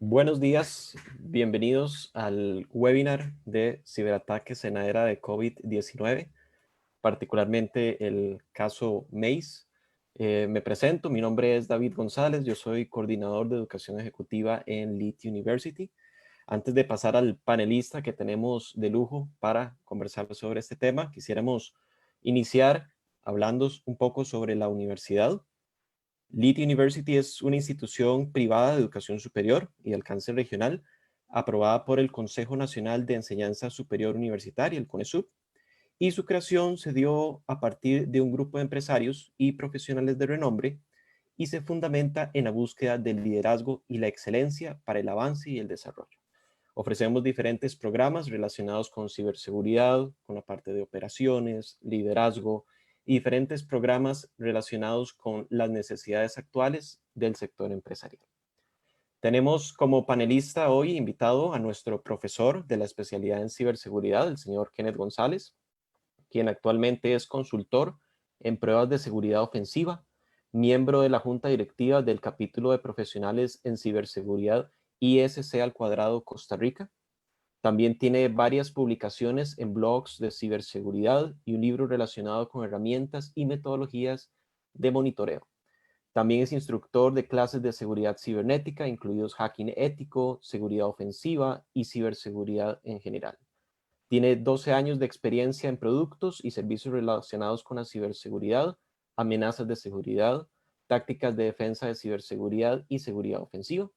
Buenos días, bienvenidos al webinar de ciberataques en la era de COVID-19, particularmente el caso Maze. Me presento, mi nombre es David González, yo soy coordinador de educación ejecutiva en Lead University. Antes de pasar al panelista que tenemos de lujo para conversar sobre este tema, quisiéramos iniciar hablando un poco sobre la universidad. Lead University es una institución privada de educación superior y de alcance regional, aprobada por el Consejo Nacional de Enseñanza Superior Universitaria, el CONESUB, y su creación se dio a partir de un grupo de empresarios y profesionales de renombre y se fundamenta en la búsqueda del liderazgo y la excelencia para el avance y el desarrollo. Ofrecemos diferentes programas relacionados con ciberseguridad, con la parte de operaciones, liderazgo y diferentes programas relacionados con las necesidades actuales del sector empresarial. Tenemos como panelista hoy invitado a nuestro profesor de la especialidad en ciberseguridad, el señor Kenneth González, quien actualmente es consultor en pruebas de seguridad ofensiva, miembro de la junta directiva del capítulo de profesionales en ciberseguridad ISC al cuadrado Costa Rica. También tiene varias publicaciones en blogs de ciberseguridad y un libro relacionado con herramientas y metodologías de monitoreo. También es instructor de clases de seguridad cibernética, incluidos hacking ético, seguridad ofensiva y ciberseguridad en general. Tiene 12 años de experiencia en productos y servicios relacionados con la ciberseguridad, amenazas de seguridad, tácticas de defensa de ciberseguridad y seguridad ofensiva.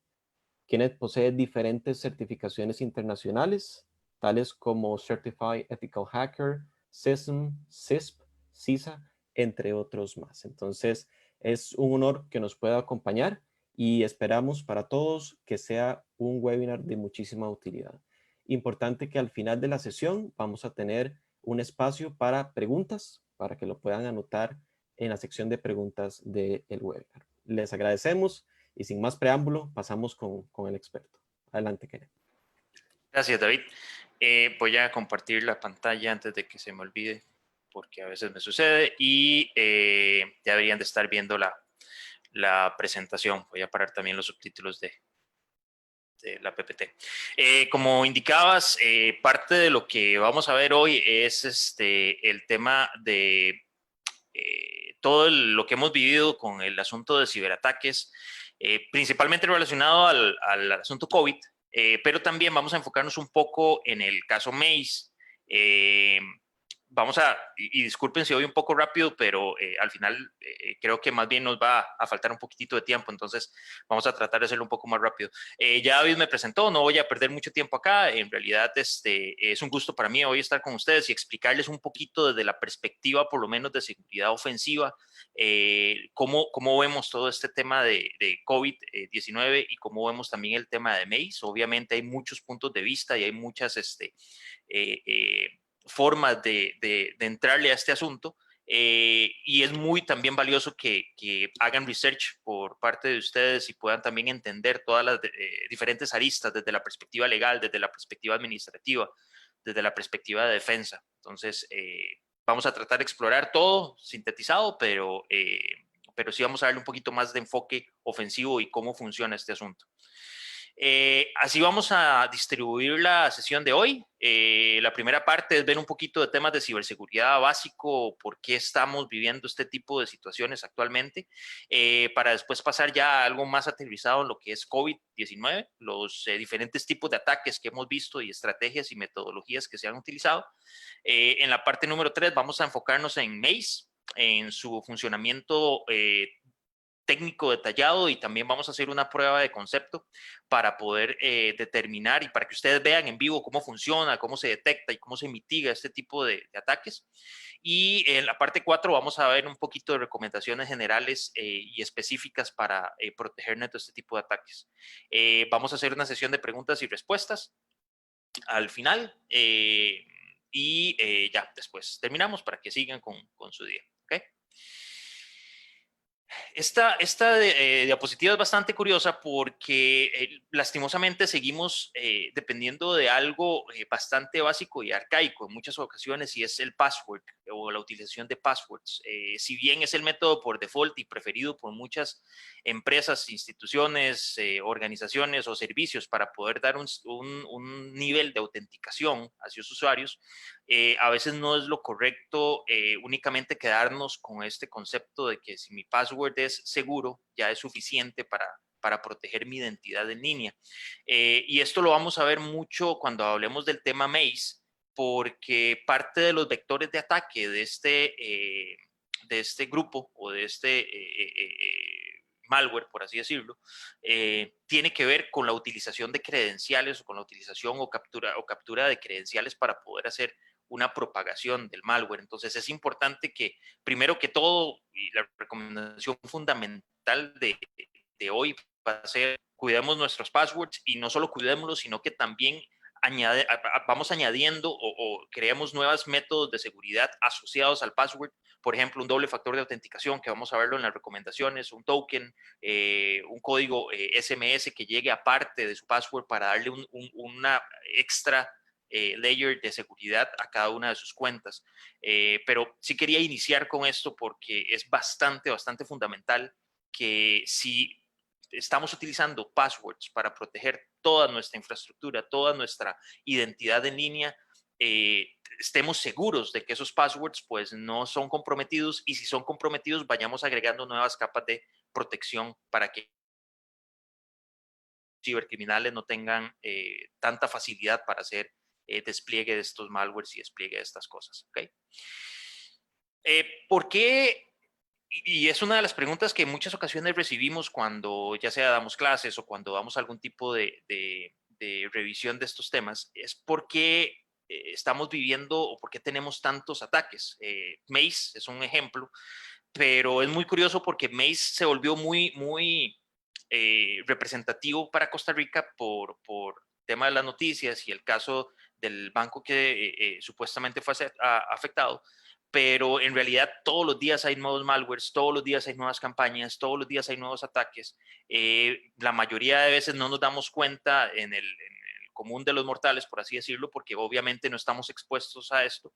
Kenneth posee diferentes certificaciones internacionales, tales como Certified Ethical Hacker, CISM, CISP, CISA, entre otros más. Entonces, es un honor que nos pueda acompañar y esperamos para todos que sea un webinar de muchísima utilidad. Importante que al final de la sesión vamos a tener un espacio para preguntas, para que lo puedan anotar en la sección de preguntas del webinar. Les agradecemos. Y sin más preámbulo, pasamos con el experto. Adelante, Kenneth. Gracias, David. Voy a compartir la pantalla antes de que se me olvide, porque a veces me sucede, y ya deberían de estar viendo la presentación. Voy a parar también los subtítulos de la PPT. Como indicabas, parte de lo que vamos a ver hoy es el tema de todo lo que hemos vivido con el asunto de ciberataques, principalmente relacionado al asunto COVID, pero también vamos a enfocarnos un poco en el caso Maze. Vamos a, y disculpen si voy un poco rápido, pero al final creo que más bien nos va a faltar un poquitito de tiempo, entonces vamos a tratar de hacerlo un poco más rápido. Ya David me presentó, no voy a perder mucho tiempo acá, en realidad es un gusto para mí hoy estar con ustedes y explicarles un poquito desde la perspectiva por lo menos de seguridad ofensiva, cómo vemos todo este tema de COVID-19 y cómo vemos también el tema de Maze. Obviamente hay muchos puntos de vista y hay muchas formas de entrarle a este asunto, y es muy también valioso que hagan research por parte de ustedes y puedan también entender todas las diferentes aristas desde la perspectiva legal, desde la perspectiva administrativa, desde la perspectiva de defensa. Entonces, vamos a tratar de explorar todo sintetizado, pero sí vamos a darle un poquito más de enfoque ofensivo y cómo funciona este asunto. Así vamos a distribuir la sesión de hoy. La primera parte es ver un poquito de temas de ciberseguridad básico, por qué estamos viviendo este tipo de situaciones actualmente, para después pasar ya a algo más aterrizado en lo que es COVID-19, los diferentes tipos de ataques que hemos visto y estrategias y metodologías que se han utilizado. En la parte número 3 vamos a enfocarnos en Maze, en su funcionamiento técnico detallado, y también vamos a hacer una prueba de concepto para poder determinar y para que ustedes vean en vivo cómo funciona, cómo se detecta y cómo se mitiga este tipo de ataques. Y en la parte 4 vamos a ver un poquito de recomendaciones generales y específicas para protegernos de este tipo de ataques. Vamos a hacer una sesión de preguntas y respuestas al final, y ya después terminamos para que sigan con su día. ¿Okay? Esta diapositiva es bastante curiosa porque lastimosamente seguimos dependiendo de algo bastante básico y arcaico en muchas ocasiones, y es el password o la utilización de passwords. Si bien es el método por default y preferido por muchas empresas, instituciones, organizaciones o servicios para poder dar un nivel de autenticación hacia sus usuarios, a veces no es lo correcto únicamente quedarnos con este concepto de que si mi password es seguro, ya es suficiente para proteger mi identidad en línea. Y esto lo vamos a ver mucho cuando hablemos del tema Maze, porque parte de los vectores de ataque de este grupo o de este malware, por así decirlo, tiene que ver con la utilización de credenciales o con la utilización o captura de credenciales para poder hacer una propagación del malware. Entonces es importante que, primero que todo, y la recomendación fundamental de hoy va a ser cuidemos nuestros passwords, y no solo cuidémoslos, sino que también vamos añadiendo o creemos nuevos métodos de seguridad asociados al password. Por ejemplo, un doble factor de autenticación, que vamos a verlo en las recomendaciones, un token, un código SMS que llegue aparte de su password para darle una extra layer de seguridad a cada una de sus cuentas. Pero sí quería iniciar con esto porque es bastante fundamental que si estamos utilizando passwords para proteger toda nuestra infraestructura, toda nuestra identidad en línea, estemos seguros de que esos passwords pues no son comprometidos, y si son comprometidos vayamos agregando nuevas capas de protección para que cibercriminales no tengan tanta facilidad para hacer despliegue de estos malwares y despliegue de estas cosas. ¿Okay? ¿Por qué? Y es una de las preguntas que en muchas ocasiones recibimos cuando ya sea damos clases o cuando damos algún tipo de revisión de estos temas, es por qué estamos viviendo o por qué tenemos tantos ataques. Maze es un ejemplo, pero es muy curioso porque Maze se volvió muy representativo para Costa Rica por tema de las noticias y el caso del banco que supuestamente fue afectado, pero en realidad todos los días hay nuevos malwares, todos los días hay nuevas campañas, todos los días hay nuevos ataques. La mayoría de veces no nos damos cuenta en el común de los mortales, por así decirlo, porque obviamente no estamos expuestos a esto,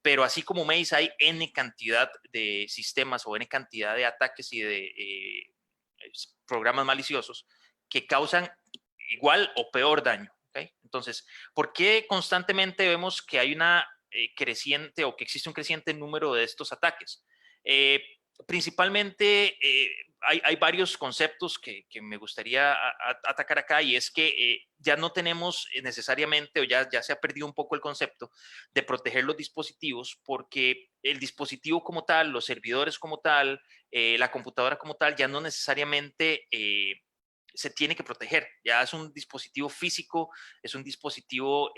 pero así como Maze hay N cantidad de sistemas o N cantidad de ataques y de programas maliciosos que causan igual o peor daño. ¿Okay? Entonces, ¿por qué constantemente vemos que hay una creciente o que existe un creciente número de estos ataques? Principalmente hay varios conceptos que me gustaría atacar acá, y es que ya no tenemos necesariamente, o ya se ha perdido un poco el concepto de proteger los dispositivos, porque el dispositivo como tal, los servidores como tal, la computadora como tal, ya no necesariamente se tiene que proteger. Ya es un dispositivo físico, es un dispositivo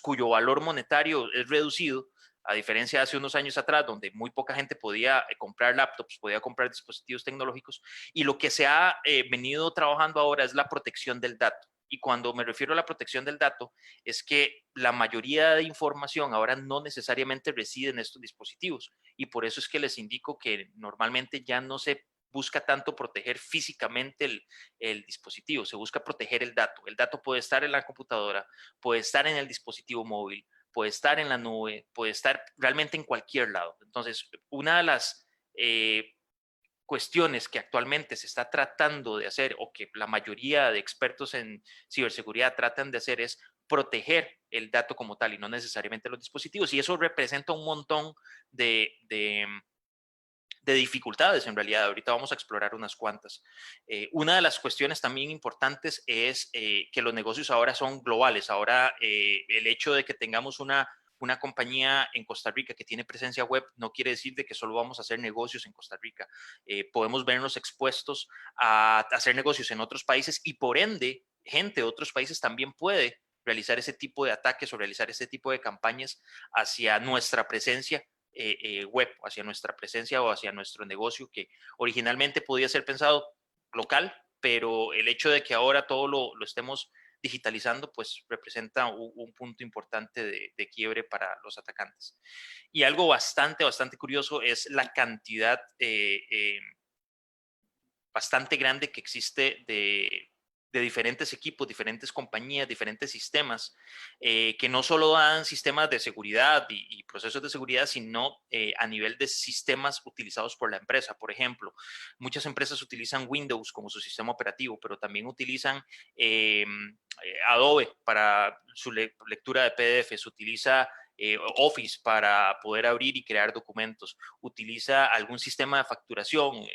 cuyo valor monetario es reducido, a diferencia de hace unos años atrás, donde muy poca gente podía comprar laptops, podía comprar dispositivos tecnológicos, y lo que se ha venido trabajando ahora es la protección del dato. Y cuando me refiero a la protección del dato, es que la mayoría de información ahora no necesariamente reside en estos dispositivos, y por eso es que les indico que normalmente ya no se busca tanto proteger físicamente el dispositivo, se busca proteger el dato. El dato puede estar en la computadora, puede estar en el dispositivo móvil, puede estar en la nube, puede estar realmente en cualquier lado. Entonces, una de las cuestiones que actualmente se está tratando de hacer, o que la mayoría de expertos en ciberseguridad tratan de hacer, es proteger el dato como tal y no necesariamente los dispositivos. Y eso representa un montón de dificultades en realidad. Ahorita vamos a explorar unas cuantas. Una de las cuestiones también importantes es que los negocios ahora son globales. Ahora el hecho de que tengamos una compañía en Costa Rica que tiene presencia web no quiere decir de que solo vamos a hacer negocios en Costa Rica. Podemos vernos expuestos a hacer negocios en otros países, y por ende gente de otros países también puede realizar ese tipo de ataques o realizar ese tipo de campañas hacia nuestra presencia web, hacia nuestra presencia o hacia nuestro negocio, que originalmente podía ser pensado local, pero el hecho de que ahora todo lo estemos digitalizando, pues representa un punto importante de quiebre para los atacantes. Y algo bastante curioso es la cantidad bastante grande que existe de diferentes equipos, diferentes compañías, diferentes sistemas, que no solo dan sistemas de seguridad y procesos de seguridad, sino a nivel de sistemas utilizados por la empresa. Por ejemplo, muchas empresas utilizan Windows como su sistema operativo, pero también utilizan Adobe para su lectura de PDFs, utiliza Office para poder abrir y crear documentos, utiliza algún sistema de facturación,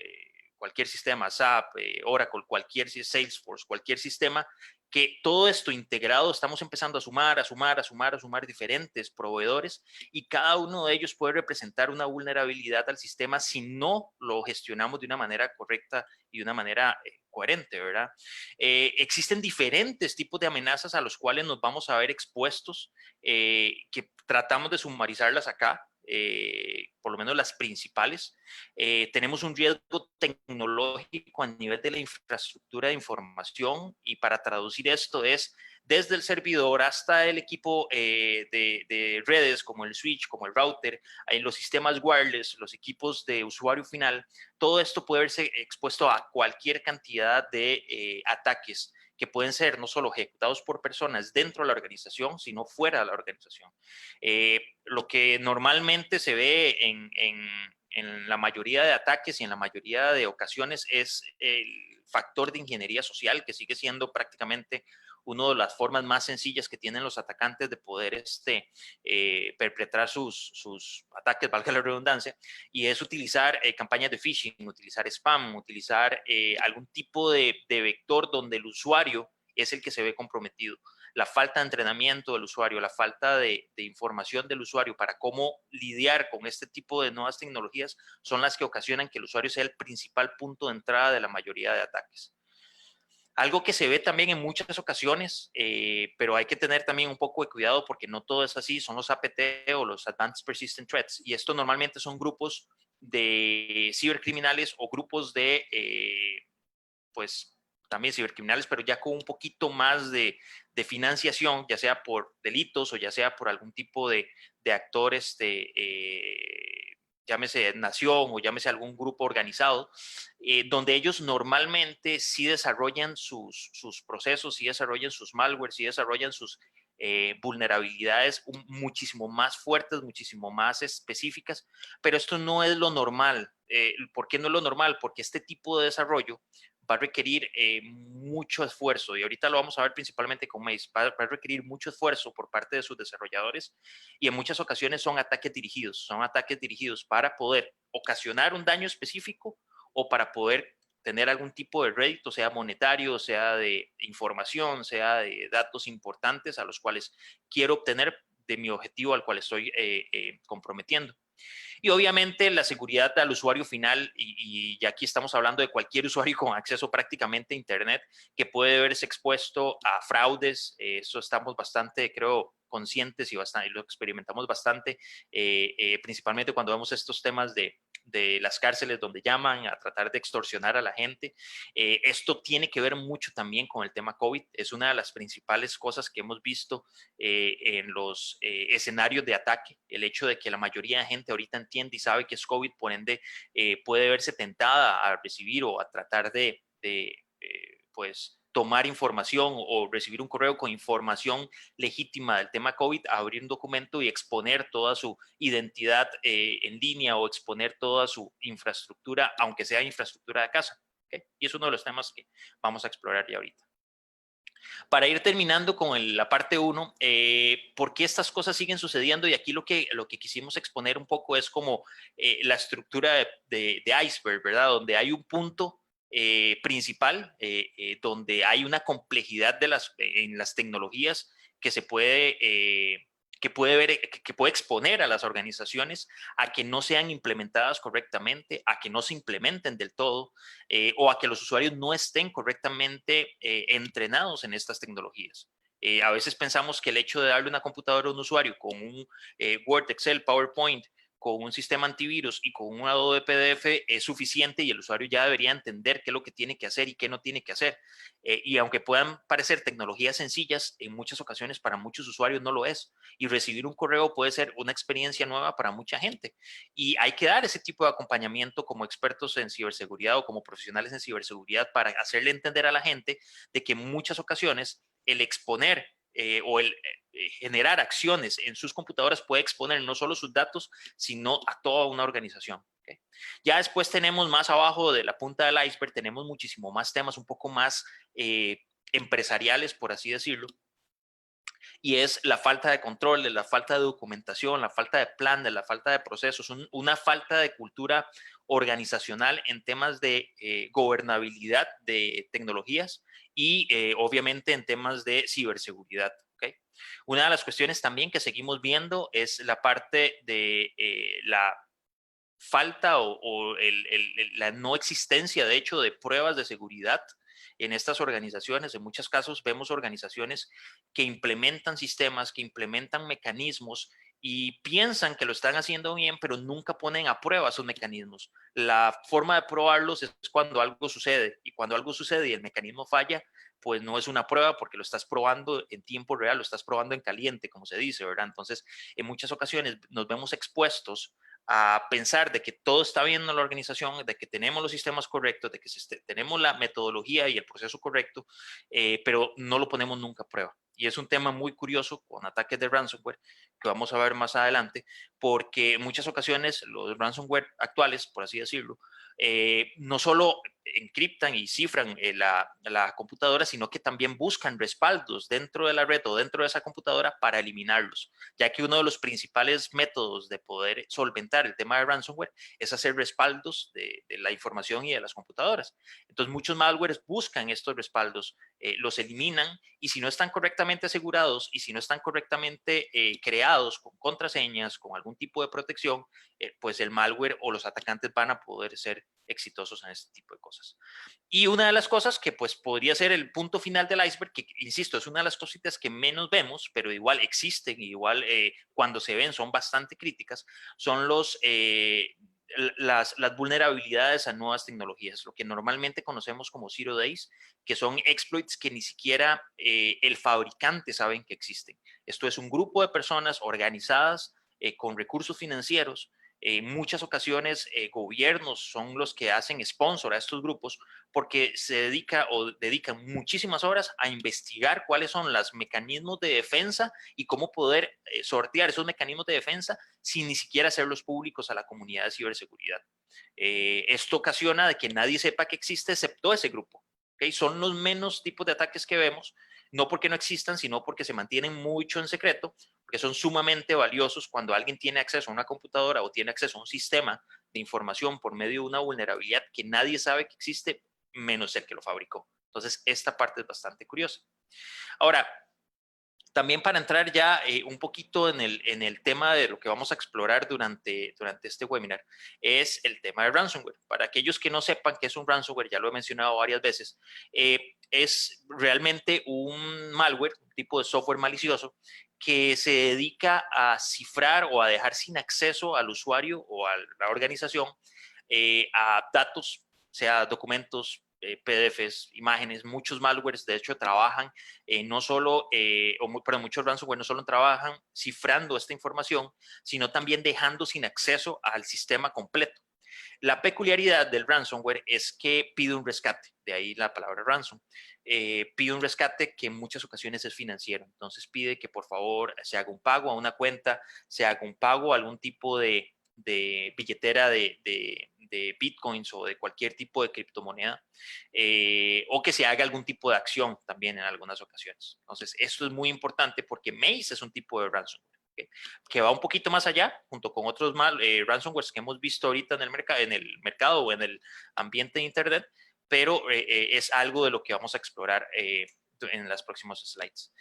cualquier sistema, SAP, Oracle, cualquier Salesforce, cualquier sistema, que todo esto integrado estamos empezando a sumar diferentes proveedores y cada uno de ellos puede representar una vulnerabilidad al sistema si no lo gestionamos de una manera correcta y de una manera coherente, ¿verdad? Existen diferentes tipos de amenazas a los cuales nos vamos a ver expuestos, que tratamos de sumarizarlas acá, por lo menos las principales. Tenemos un riesgo tecnológico a nivel de la infraestructura de información y para traducir esto es desde el servidor hasta el equipo de redes como el switch, como el router, en los sistemas wireless, los equipos de usuario final, todo esto puede verse expuesto a cualquier cantidad de ataques que pueden ser no solo ejecutados por personas dentro de la organización, sino fuera de la organización. Lo que normalmente se ve en la mayoría de ataques y en la mayoría de ocasiones es el factor de ingeniería social, que sigue siendo prácticamente una de las formas más sencillas que tienen los atacantes de poder perpetrar sus ataques, valga la redundancia, y es utilizar campañas de phishing, utilizar spam, utilizar algún tipo de vector donde el usuario es el que se ve comprometido. La falta de entrenamiento del usuario, la falta de información del usuario para cómo lidiar con este tipo de nuevas tecnologías son las que ocasionan que el usuario sea el principal punto de entrada de la mayoría de ataques. Algo que se ve también en muchas ocasiones, pero hay que tener también un poco de cuidado porque no todo es así, son los APT o los Advanced Persistent Threats. Y esto normalmente son grupos de cibercriminales o grupos de, pues, también cibercriminales, pero ya con un poquito más de financiación, ya sea por delitos o ya sea por algún tipo de actor, llámese nación o llámese algún grupo organizado, donde ellos normalmente sí desarrollan sus procesos, sí desarrollan sus malwares, sí desarrollan sus vulnerabilidades muchísimo más fuertes, muchísimo más específicas, pero esto no es lo normal. ¿Por qué no es lo normal? Porque este tipo de desarrollo va a requerir mucho esfuerzo y ahorita lo vamos a ver principalmente con Maze, va a requerir mucho esfuerzo por parte de sus desarrolladores y en muchas ocasiones son ataques dirigidos para poder ocasionar un daño específico o para poder tener algún tipo de rédito, sea monetario, sea de información, sea de datos importantes a los cuales quiero obtener de mi objetivo al cual estoy comprometiendo. Y obviamente la seguridad al usuario final, y aquí estamos hablando de cualquier usuario con acceso prácticamente a Internet que puede verse expuesto a fraudes. Eso estamos bastante, creo, conscientes y lo experimentamos bastante, principalmente cuando vemos estos temas de las cárceles donde llaman a tratar de extorsionar a la gente. Esto tiene que ver mucho también con el tema COVID. Es una de las principales cosas que hemos visto en los escenarios de ataque. El hecho de que la mayoría de gente ahorita entiende y sabe que es COVID, por ende puede verse tentada a recibir o a tratar de pues tomar información o recibir un correo con información legítima del tema COVID, abrir un documento y exponer toda su identidad en línea o exponer toda su infraestructura, aunque sea infraestructura de casa. ¿Okay? Y es uno de los temas que vamos a explorar ya ahorita. Para ir terminando con la parte 1, ¿por qué estas cosas siguen sucediendo? Y aquí lo que quisimos exponer un poco es como la estructura de iceberg, ¿verdad? Donde hay un punto principal, donde hay una complejidad en las tecnologías que se puede que puede exponer a las organizaciones a que no sean implementadas correctamente, a que no se implementen del todo, o a que los usuarios no estén correctamente entrenados en estas tecnologías. A veces pensamos que el hecho de darle una computadora a un usuario con un Word, Excel, PowerPoint, con un sistema antivirus y con un Adobe PDF es suficiente y el usuario ya debería entender qué es lo que tiene que hacer y qué no tiene que hacer. Y aunque puedan parecer tecnologías sencillas, en muchas ocasiones para muchos usuarios no lo es. Y recibir un correo puede ser una experiencia nueva para mucha gente. Y hay que dar ese tipo de acompañamiento como expertos en ciberseguridad o como profesionales en ciberseguridad para hacerle entender a la gente de que en muchas ocasiones el exponer o el generar acciones en sus computadoras puede exponer no solo sus datos, sino a toda una organización. ¿Okay? Ya después tenemos más abajo de la punta del iceberg, tenemos muchísimo más temas un poco más empresariales, por así decirlo, y es la falta de control, de la falta de documentación, la falta de plan, de la falta de procesos, una falta de cultura organizacional en temas de gobernabilidad de tecnologías y obviamente en temas de ciberseguridad. ¿Okay? Una de las cuestiones también que seguimos viendo es la parte de la falta la no existencia, de hecho, de pruebas de seguridad en estas organizaciones. En muchos casos vemos organizaciones que implementan sistemas, que implementan mecanismos y piensan que lo están haciendo bien, pero nunca ponen a prueba esos mecanismos. La forma de probarlos es cuando algo sucede, y cuando algo sucede y el mecanismo falla, pues no es una prueba porque lo estás probando en tiempo real, lo estás probando en caliente, como se dice, ¿verdad? Entonces, en muchas ocasiones nos vemos expuestos a pensar de que todo está bien en la organización, de que tenemos los sistemas correctos, de que tenemos la metodología y el proceso correcto, pero no lo ponemos nunca a prueba. Y es un tema muy curioso con ataques de ransomware que vamos a ver más adelante, porque en muchas ocasiones los ransomware actuales, por así decirlo, no solo encriptan y cifran la computadora, sino que también buscan respaldos dentro de la red o dentro de esa computadora para eliminarlos, ya que uno de los principales métodos de poder solventar el tema de ransomware es hacer respaldos de la información y de las computadoras. Entonces muchos malwares buscan estos respaldos, los eliminan y si no están correctamente asegurados y si no están correctamente creados con contraseñas, con algún tipo de protección, pues el malware o los atacantes van a poder ser exitosos en este tipo de cosas. Y una de las cosas que pues podría ser el punto final del iceberg, que insisto, es una de las cositas que menos vemos, pero igual existen, igual cuando se ven son bastante críticas, son las vulnerabilidades a nuevas tecnologías, lo que normalmente conocemos como Zero Days, que son exploits que ni siquiera el fabricante saben que existen. Esto es un grupo de personas organizadas con recursos financieros. En muchas ocasiones gobiernos son los que hacen sponsor a estos grupos porque se dedican muchísimas horas a investigar cuáles son los mecanismos de defensa y cómo poder sortear esos mecanismos de defensa sin ni siquiera hacerlos públicos a la comunidad de ciberseguridad. Esto ocasiona de que nadie sepa que existe excepto ese grupo. ¿Okay? Son los menos tipos de ataques que vemos, no porque no existan, sino porque se mantienen mucho en secreto, porque son sumamente valiosos cuando alguien tiene acceso a una computadora o tiene acceso a un sistema de información por medio de una vulnerabilidad que nadie sabe que existe, menos el que lo fabricó. Entonces, esta parte es bastante curiosa. Ahora, también para entrar ya un poquito en el tema de lo que vamos a explorar durante este webinar, es el tema de ransomware. Para aquellos que no sepan qué es un ransomware, ya lo he mencionado varias veces, es realmente un malware, un tipo de software malicioso que se dedica a cifrar o a dejar sin acceso al usuario o a la organización a datos, sea documentos, PDFs, imágenes. Muchos malwares de hecho trabajan no solo, pero muchos ransomware no solo trabajan cifrando esta información, sino también dejando sin acceso al sistema completo. La peculiaridad del ransomware es que pide un rescate, de ahí la palabra ransom. Pide un rescate que en muchas ocasiones es financiero. Entonces pide que por favor se haga un pago a una cuenta, se haga un pago a algún tipo de billetera de bitcoins o de cualquier tipo de criptomoneda, o que se haga algún tipo de acción también en algunas ocasiones. Entonces, esto es muy importante porque Maze es un tipo de ransomware que va un poquito más allá, junto con otros ransomwares que hemos visto ahorita en el mercado o en el ambiente de Internet, pero es algo de lo que vamos a explorar en las próximas slides.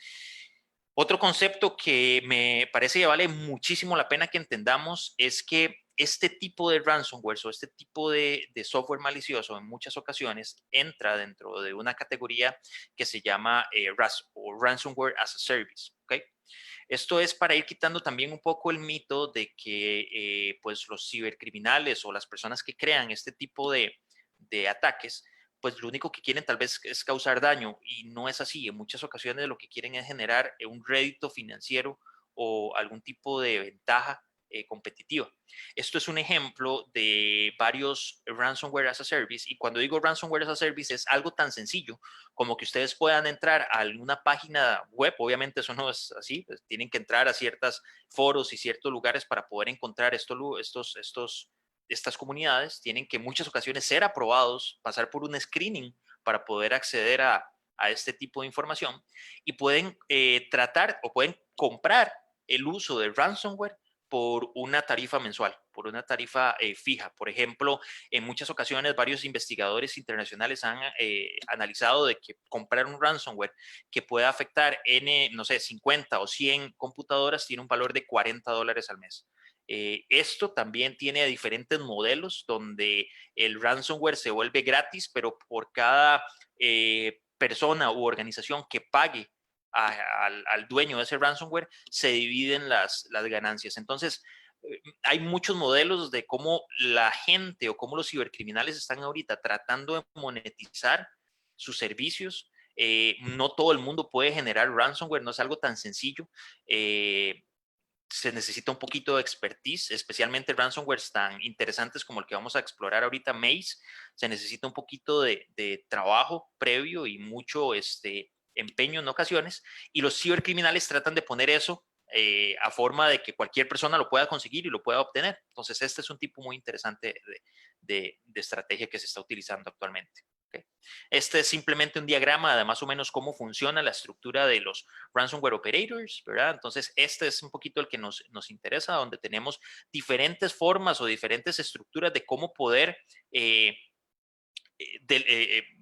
Otro concepto que me parece que vale muchísimo la pena que entendamos es que este tipo de ransomware o este tipo de software malicioso en muchas ocasiones entra dentro de una categoría que se llama RAS o Ransomware as a Service. ¿ok? Esto es para ir quitando también un poco el mito de que pues los cibercriminales o las personas que crean este tipo de ataques, pues lo único que quieren tal vez es causar daño y no es así. En muchas ocasiones lo que quieren es generar un rédito financiero o algún tipo de ventaja competitiva. Esto es un ejemplo de varios ransomware as a service, y cuando digo ransomware as a service es algo tan sencillo como que ustedes puedan entrar a alguna página web. Obviamente eso no es así, pues tienen que entrar a ciertos foros y ciertos lugares para poder encontrar estas comunidades. Tienen que en muchas ocasiones ser aprobados, pasar por un screening para poder acceder a este tipo de información, y pueden tratar o pueden comprar el uso de ransomware por una tarifa mensual, por una tarifa fija. Por ejemplo, en muchas ocasiones varios investigadores internacionales han analizado de que comprar un ransomware que pueda afectar no sé, 50 o 100 computadoras tiene un valor de $40 al mes. Esto también tiene diferentes modelos donde el ransomware se vuelve gratis, pero por cada persona u organización que pague al dueño de ese ransomware, se dividen las ganancias. Entonces, hay muchos modelos de cómo la gente o cómo los cibercriminales están ahorita tratando de monetizar sus servicios. No todo el mundo puede generar ransomware, no es algo tan sencillo. Se necesita un poquito de expertise, especialmente ransomwares tan interesantes como el que vamos a explorar ahorita, Maze. Se necesita un poquito de trabajo previo y mucho empeño en ocasiones, y los cibercriminales tratan de poner eso a forma de que cualquier persona lo pueda conseguir y lo pueda obtener. Entonces, este es un tipo muy interesante de estrategia que se está utilizando actualmente. ¿Okay? Este es simplemente un diagrama de más o menos cómo funciona la estructura de los ransomware operators, ¿verdad? Entonces, este es un poquito el que nos interesa, donde tenemos diferentes formas o diferentes estructuras de cómo poder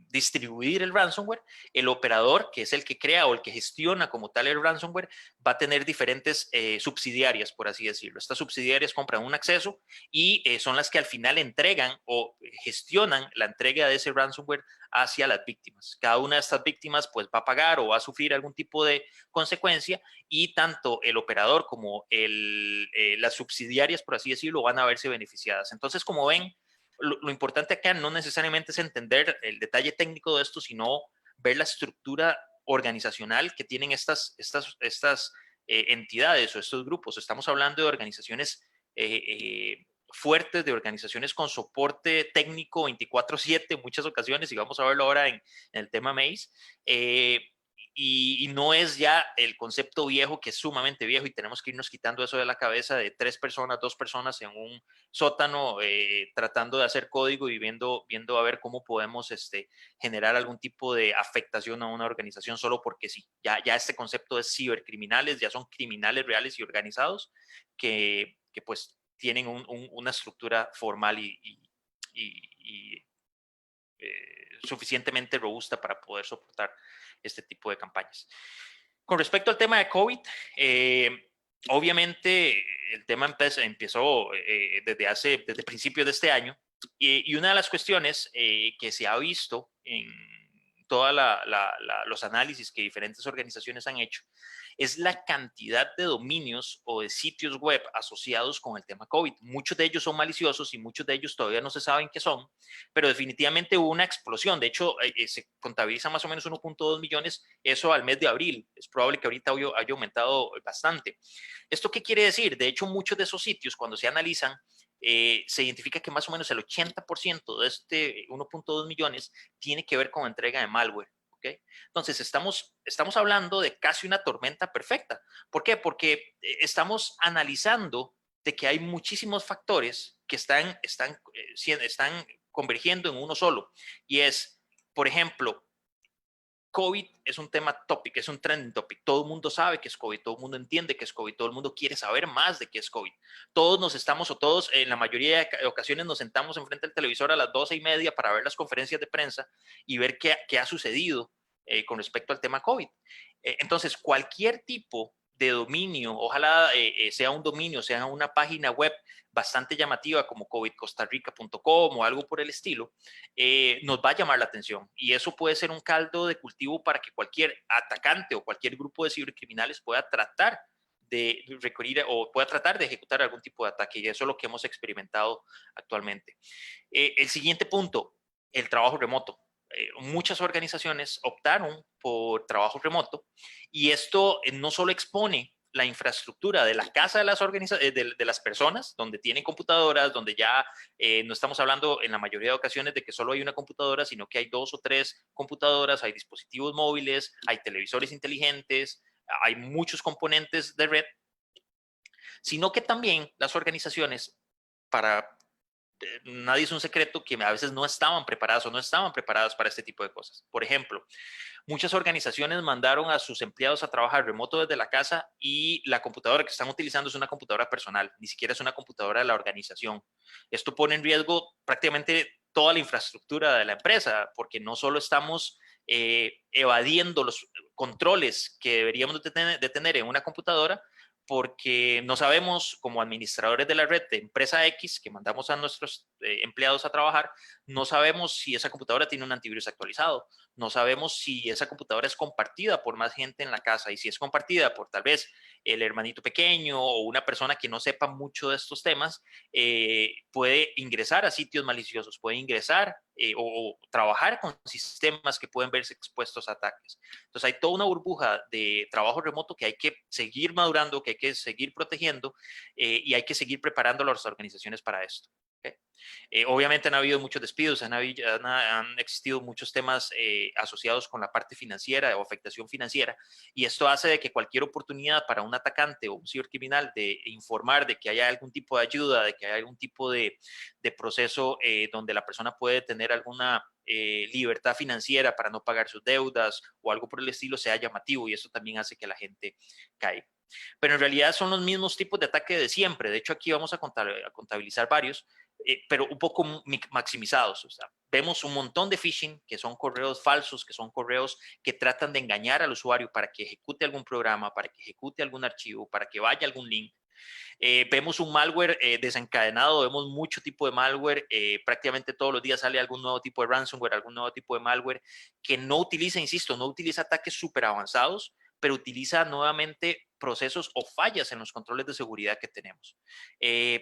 distribuir el ransomware. El operador, que es el que crea o el que gestiona como tal el ransomware, va a tener diferentes subsidiarias, por así decirlo. Estas subsidiarias compran un acceso y son las que al final entregan o gestionan la entrega de ese ransomware hacia las víctimas. Cada una de estas víctimas pues va a pagar o va a sufrir algún tipo de consecuencia, y tanto el operador como las subsidiarias, por así decirlo, van a verse beneficiadas. Entonces, como ven, lo importante acá no necesariamente es entender el detalle técnico de esto, sino ver la estructura organizacional que tienen estas entidades o estos grupos. Estamos hablando de organizaciones fuertes, de organizaciones con soporte técnico 24/7 en muchas ocasiones, y vamos a verlo ahora en el tema Maze. Y no es ya el concepto viejo, que es sumamente viejo, y tenemos que irnos quitando eso de la cabeza, de 3 personas, 2 personas en un sótano tratando de hacer código y viendo a ver cómo podemos generar algún tipo de afectación a una organización solo porque sí. Ya este concepto de cibercriminales, ya son criminales reales y organizados que pues tienen una estructura formal y suficientemente robusta para poder soportar este tipo de campañas. Con respecto al tema de COVID, obviamente el tema empezó desde principios de este año, y una de las cuestiones que se ha visto en todos los análisis que diferentes organizaciones han hecho es la cantidad de dominios o de sitios web asociados con el tema COVID. Muchos de ellos son maliciosos y muchos de ellos todavía no se saben qué son, pero definitivamente hubo una explosión. De hecho, se contabiliza más o menos 1.2 millones, eso al mes de abril. Es probable que ahorita haya aumentado bastante. ¿Esto qué quiere decir? De hecho, muchos de esos sitios, cuando se analizan, se identifica que más o menos el 80% de este 1.2 millones tiene que ver con entrega de malware. ¿Okay? Entonces, estamos hablando de casi una tormenta perfecta. ¿Por qué? Porque estamos analizando de que hay muchísimos factores que están convergiendo en uno solo. Y es, por ejemplo, COVID es un tema topic, es un trending topic. Todo el mundo sabe que es COVID, todo el mundo entiende que es COVID, todo el mundo quiere saber más de qué es COVID. Todos en la mayoría de ocasiones nos sentamos enfrente del televisor a las 12:30 para ver las conferencias de prensa y ver qué ha sucedido con respecto al tema COVID. Entonces, cualquier tipo de dominio, ojalá sea un dominio, sea una página web bastante llamativa como covidcostarrica.com o algo por el estilo, nos va a llamar la atención. Y eso puede ser un caldo de cultivo para que cualquier atacante o cualquier grupo de cibercriminales pueda tratar de recurrir o pueda tratar de ejecutar algún tipo de ataque. Y eso es lo que hemos experimentado actualmente. El siguiente punto, el trabajo remoto. Muchas organizaciones optaron por trabajo remoto y esto no solo expone la infraestructura de la casa de las, de las personas, donde tienen computadoras, donde ya no estamos hablando en la mayoría de ocasiones de que solo hay una computadora, sino que hay 2 o 3 computadoras, hay dispositivos móviles, hay televisores inteligentes, hay muchos componentes de red, sino que también las organizaciones, para nadie es un secreto, que a veces no estaban preparadas o no estaban preparadas para este tipo de cosas. Por ejemplo, muchas organizaciones mandaron a sus empleados a trabajar remoto desde la casa y la computadora que están utilizando es una computadora personal, ni siquiera es una computadora de la organización. Esto pone en riesgo prácticamente toda la infraestructura de la empresa, porque no solo estamos evadiendo los controles que deberíamos de tener en una computadora, porque no sabemos, como administradores de la red de empresa X, que mandamos a nuestros empleados a trabajar, no sabemos si esa computadora tiene un antivirus actualizado, no sabemos si esa computadora es compartida por más gente en la casa, y si es compartida por tal vez el hermanito pequeño o una persona que no sepa mucho de estos temas, puede ingresar a sitios maliciosos, puede ingresar o trabajar con sistemas que pueden verse expuestos a ataques. Entonces hay toda una burbuja de trabajo remoto que hay que seguir madurando, que hay que seguir protegiendo y hay que seguir preparando a las organizaciones para esto. ¿Okay? Obviamente han habido muchos despidos, han existido muchos temas asociados con la parte financiera o afectación financiera, y esto hace de que cualquier oportunidad para un atacante o un cibercriminal de informar de que haya algún tipo de ayuda, de que haya algún tipo de proceso donde la persona puede tener alguna libertad financiera para no pagar sus deudas o algo por el estilo sea llamativo, y eso también hace que la gente caiga. Pero en realidad son los mismos tipos de ataque de siempre. De hecho, aquí vamos a contabilizar varios, pero un poco maximizados. O sea, vemos un montón de phishing, que son correos falsos, que son correos que tratan de engañar al usuario para que ejecute algún programa, para que ejecute algún archivo, para que vaya a algún link. Vemos un malware desencadenado, vemos mucho tipo de malware, prácticamente todos los días sale algún nuevo tipo de ransomware, algún nuevo tipo de malware que no utiliza, insisto, no utiliza ataques súper avanzados, pero utiliza nuevamente procesos o fallas en los controles de seguridad que tenemos.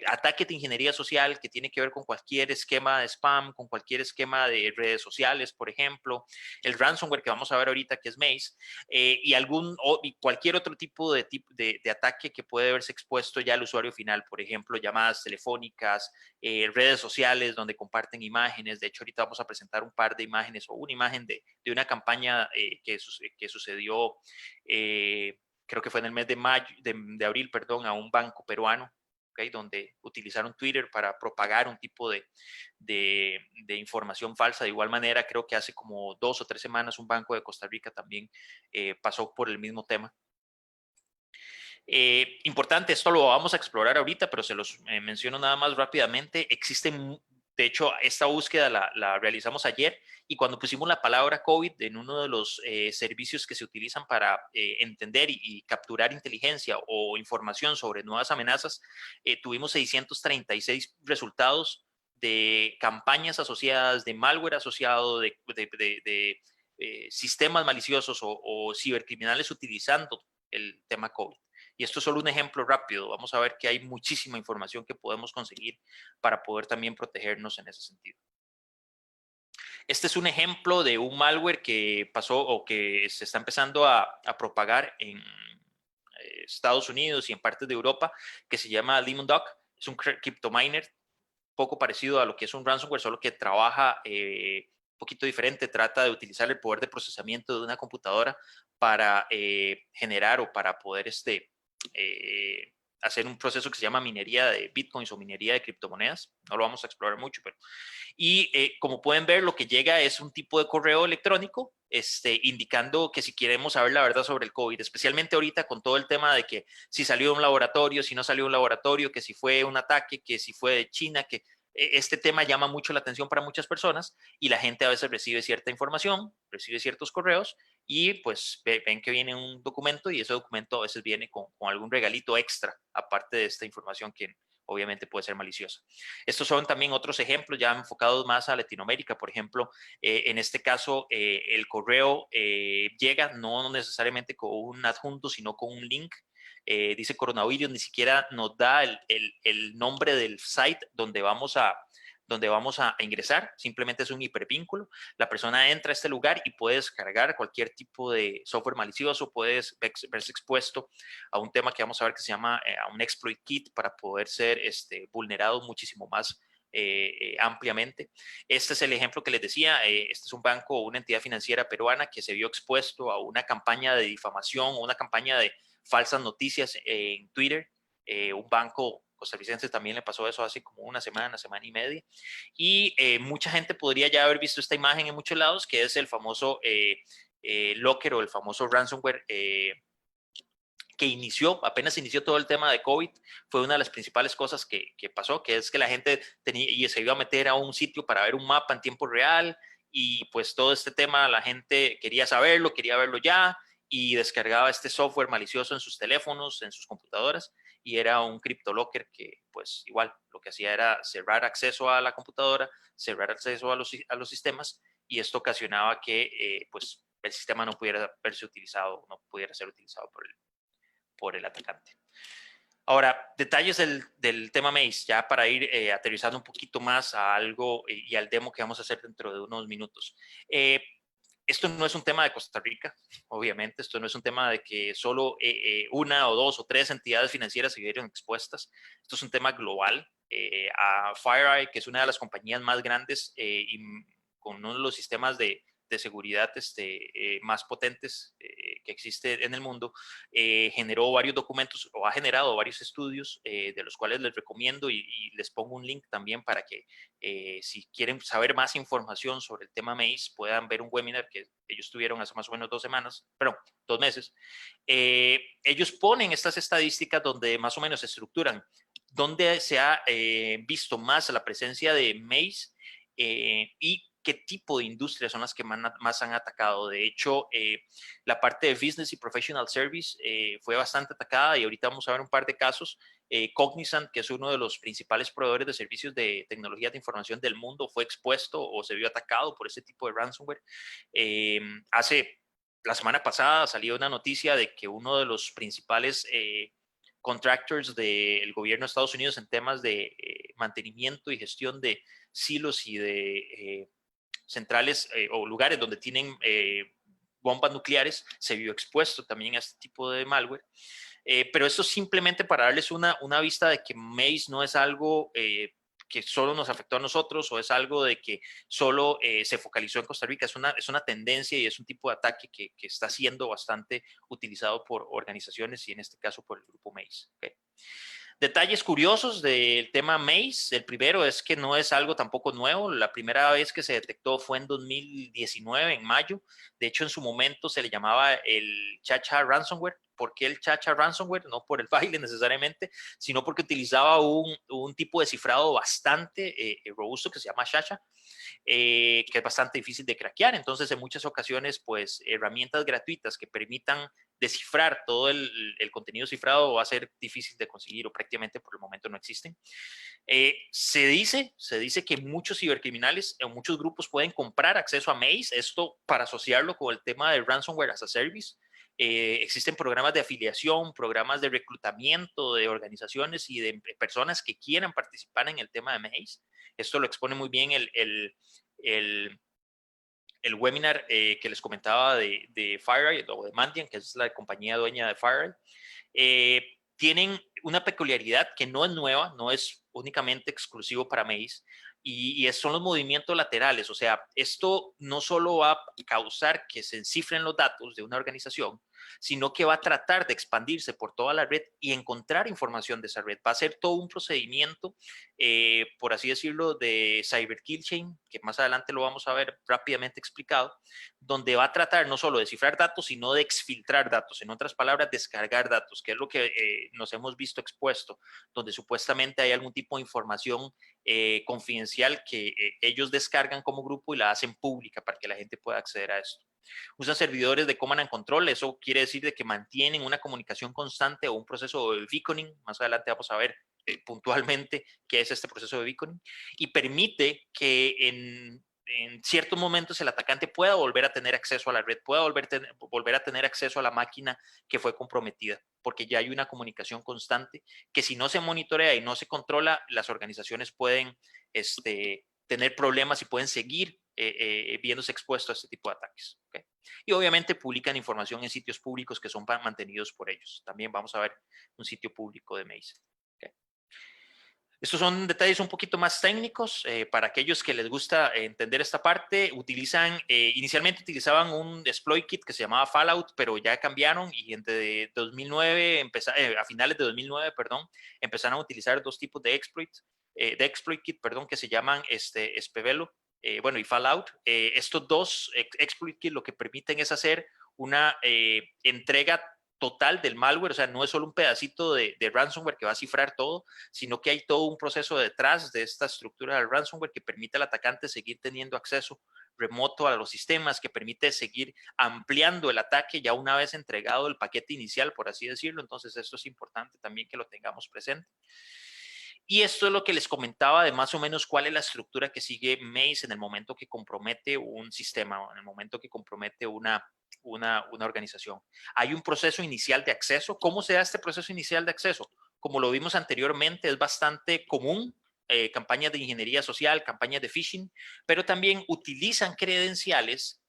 Ataques de ingeniería social que tiene que ver con cualquier esquema de spam, con cualquier esquema de redes sociales, por ejemplo, el ransomware que vamos a ver ahorita que es Maze, y cualquier otro tipo de ataque que puede verse expuesto ya al usuario final, por ejemplo, llamadas telefónicas, redes sociales donde comparten imágenes. De hecho, ahorita vamos a presentar un par de imágenes o una imagen de una campaña que sucedió creo que fue en el mes de abril, perdón, a un banco peruano, ¿okay? Donde utilizaron Twitter para propagar un tipo de información falsa. De igual manera, creo que hace como 2 o 3 semanas un banco de Costa Rica también pasó por el mismo tema. Importante, esto lo vamos a explorar ahorita, pero se los menciono nada más rápidamente. Existen, de hecho, esta búsqueda la realizamos ayer, y cuando pusimos la palabra COVID en uno de los servicios que se utilizan para entender y capturar inteligencia o información sobre nuevas amenazas, tuvimos 636 resultados de campañas asociadas, de malware asociado, de sistemas maliciosos o cibercriminales utilizando el tema COVID. Y esto es solo un ejemplo rápido. Vamos a ver que hay muchísima información que podemos conseguir para poder también protegernos en ese sentido. Este es un ejemplo de un malware que pasó o que se está empezando a propagar en Estados Unidos y en partes de Europa, que se llama Lemon Duck. Es un cryptominer poco parecido a lo que es un ransomware, solo que trabaja un poquito diferente. Trata de utilizar el poder de procesamiento de una computadora para generar o para poder hacer un proceso que se llama minería de bitcoins o minería de criptomonedas. No lo vamos a explorar mucho, pero... Y como pueden ver, lo que llega es un tipo de correo electrónico indicando que si queremos saber la verdad sobre el COVID, especialmente ahorita con todo el tema de que si salió de un laboratorio, si no salió de un laboratorio, que si fue un ataque, que si fue de China, que este tema llama mucho la atención para muchas personas, y la gente a veces recibe cierta información, recibe ciertos correos y pues ven que viene un documento y ese documento a veces viene con algún regalito extra, aparte de esta información que obviamente puede ser maliciosa. Estos son también otros ejemplos ya enfocados más a Latinoamérica. Por ejemplo, en este caso, el correo llega no necesariamente con un adjunto, sino con un link. Dice coronavirus, ni siquiera nos da el nombre del site donde vamos a ingresar, simplemente es un hipervínculo. La persona entra a este lugar y puede descargar cualquier tipo de software malicioso, puedes verse expuesto a un tema que vamos a ver que se llama a un exploit kit para poder ser vulnerado muchísimo más ampliamente. Este es el ejemplo que les decía. Este es un banco o una entidad financiera peruana que se vio expuesto a una campaña de difamación o una campaña de falsas noticias en Twitter. Un banco costarricense también le pasó eso hace como una semana y media. Y mucha gente podría ya haber visto esta imagen en muchos lados, que es el famoso Locker o el famoso ransomware que apenas inició todo el tema de COVID, fue una de las principales cosas que pasó, que es que la gente se iba a meter a un sitio para ver un mapa en tiempo real y pues todo este tema la gente quería saberlo, quería verlo ya y descargaba este software malicioso en sus teléfonos, en sus computadoras y era un CryptoLocker que pues igual lo que hacía era cerrar acceso a la computadora, cerrar acceso a los sistemas y esto ocasionaba que pues el sistema no pudiera verse utilizado, no pudiera ser utilizado por el atacante. Ahora, detalles del tema Maze, ya para ir aterrizando un poquito más a algo y al demo que vamos a hacer dentro de unos minutos. Esto no es un tema de Costa Rica, obviamente, esto no es un tema de que solo una o dos o tres entidades financieras se vieron expuestas, esto es un tema global. A FireEye, que es una de las compañías más grandes y con uno de los sistemas de seguridad más potentes que existe en el mundo, generó varios documentos o ha generado varios estudios de los cuales les recomiendo y les pongo un link también para que si quieren saber más información sobre el tema Maze puedan ver un webinar que ellos tuvieron hace más o menos 2 meses. Ellos ponen estas estadísticas donde más o menos se estructuran donde se ha visto más la presencia de Maze y qué tipo de industrias son las que más han atacado. De hecho, la parte de Business y Professional Service fue bastante atacada y ahorita vamos a ver un par de casos. Cognizant, que es uno de los principales proveedores de servicios de tecnología de información del mundo, fue expuesto o se vio atacado por ese tipo de ransomware. La semana pasada salió una noticia de que uno de los principales contractors del gobierno de Estados Unidos en temas de mantenimiento y gestión de silos y de centrales o lugares donde tienen bombas nucleares, se vio expuesto también a este tipo de malware. Pero esto simplemente para darles una vista de que Maze no es algo que solo nos afectó a nosotros o es algo de que solo se focalizó en Costa Rica. Es una tendencia y es un tipo de ataque que está siendo bastante utilizado por organizaciones y en este caso por el grupo Maze. ¿Okay? Detalles curiosos del tema Maze. El primero es que no es algo tampoco nuevo. La primera vez que se detectó fue en 2019, en mayo. De hecho, en su momento se le llamaba el Chacha Ransomware. ¿Por qué el Chacha Ransomware? No por el baile necesariamente, sino porque utilizaba un tipo de cifrado bastante robusto que se llama Chacha, que es bastante difícil de craquear. Entonces, en muchas ocasiones, pues, herramientas gratuitas que permitan descifrar todo el contenido cifrado va a ser difícil de conseguir o prácticamente por el momento no existen. Se dice que muchos cibercriminales o muchos grupos pueden comprar acceso a Maze, esto para asociarlo con el tema de ransomware as a service. Existen programas de afiliación, programas de reclutamiento de organizaciones y de personas que quieran participar en el tema de Maze. Esto lo expone muy bien el webinar que les comentaba de FireEye o de Mandiant, que es la compañía dueña de FireEye. Tienen una peculiaridad que no es nueva, no es únicamente exclusivo para Maze, y son los movimientos laterales. O sea, esto no solo va a causar que se encifren los datos de una organización, sino que va a tratar de expandirse por toda la red y encontrar información de esa red. Va a ser todo un procedimiento, por así decirlo, de cyber kill chain, que más adelante lo vamos a ver rápidamente explicado, donde va a tratar no solo de cifrar datos, sino de exfiltrar datos, en otras palabras, descargar datos, que es lo que nos hemos visto expuesto, donde supuestamente hay algún tipo de información confidencial que ellos descargan como grupo y la hacen pública para que la gente pueda acceder a esto. Usan servidores de command and control, eso quiere decir de que mantienen una comunicación constante o un proceso de beaconing. Más adelante vamos a ver puntualmente qué es este proceso de beaconing, y permite que en ciertos momentos el atacante pueda volver a tener acceso a la red, pueda volver a tener acceso a la máquina que fue comprometida, porque ya hay una comunicación constante que, si no se monitorea y no se controla, las organizaciones pueden tener problemas y pueden seguir viéndose expuestos a este tipo de ataques. ¿Okay? Y obviamente publican información en sitios públicos que son mantenidos por ellos. También vamos a ver un sitio público de Maze. ¿Okay? Estos son detalles un poquito más técnicos para aquellos que les gusta entender esta parte. Inicialmente utilizaban un exploit kit que se llamaba Fallout, pero ya cambiaron y entre 2009, a finales de 2009, perdón, empezaron a utilizar dos tipos de exploit kit, perdón, que se llaman Spevelo, y Fallout. Estos dos exploit kit lo que permiten es hacer una entrega total del malware, o sea, no es solo un pedacito de ransomware que va a cifrar todo, sino que hay todo un proceso detrás de esta estructura del ransomware que permite al atacante seguir teniendo acceso remoto a los sistemas, que permite seguir ampliando el ataque ya una vez entregado el paquete inicial, por así decirlo. Entonces, esto es importante también que lo tengamos presente. Y esto es lo que les comentaba de más o menos cuál es la estructura que sigue Maze en el momento que compromete un sistema o en el momento que compromete una organización. Hay un proceso inicial de acceso. ¿Cómo se da este proceso inicial de acceso? Como lo vimos anteriormente, es bastante común. Campañas de ingeniería social, campañas de phishing, pero también utilizan credenciales,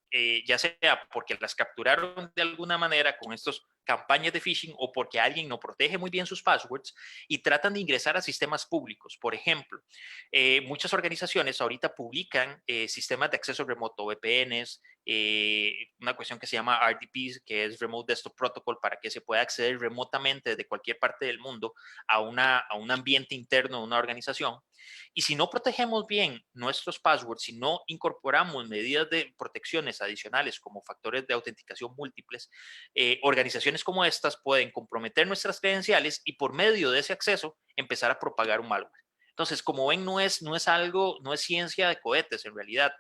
ya sea porque las capturaron de alguna manera con estos campañas de phishing o porque alguien no protege muy bien sus passwords y tratan de ingresar a sistemas públicos. Por ejemplo, muchas organizaciones ahorita publican sistemas de acceso remoto, VPNs, una cuestión que se llama RDP, que es Remote Desktop Protocol, para que se pueda acceder remotamente desde cualquier parte del mundo a un ambiente interno de una organización. Y si no protegemos bien nuestros passwords, si no incorporamos medidas de protecciones adicionales como factores de autenticación múltiples, organizaciones como estas pueden comprometer nuestras credenciales y, por medio de ese acceso, empezar a propagar un malware. Entonces, como ven, no es ciencia de cohetes en realidad.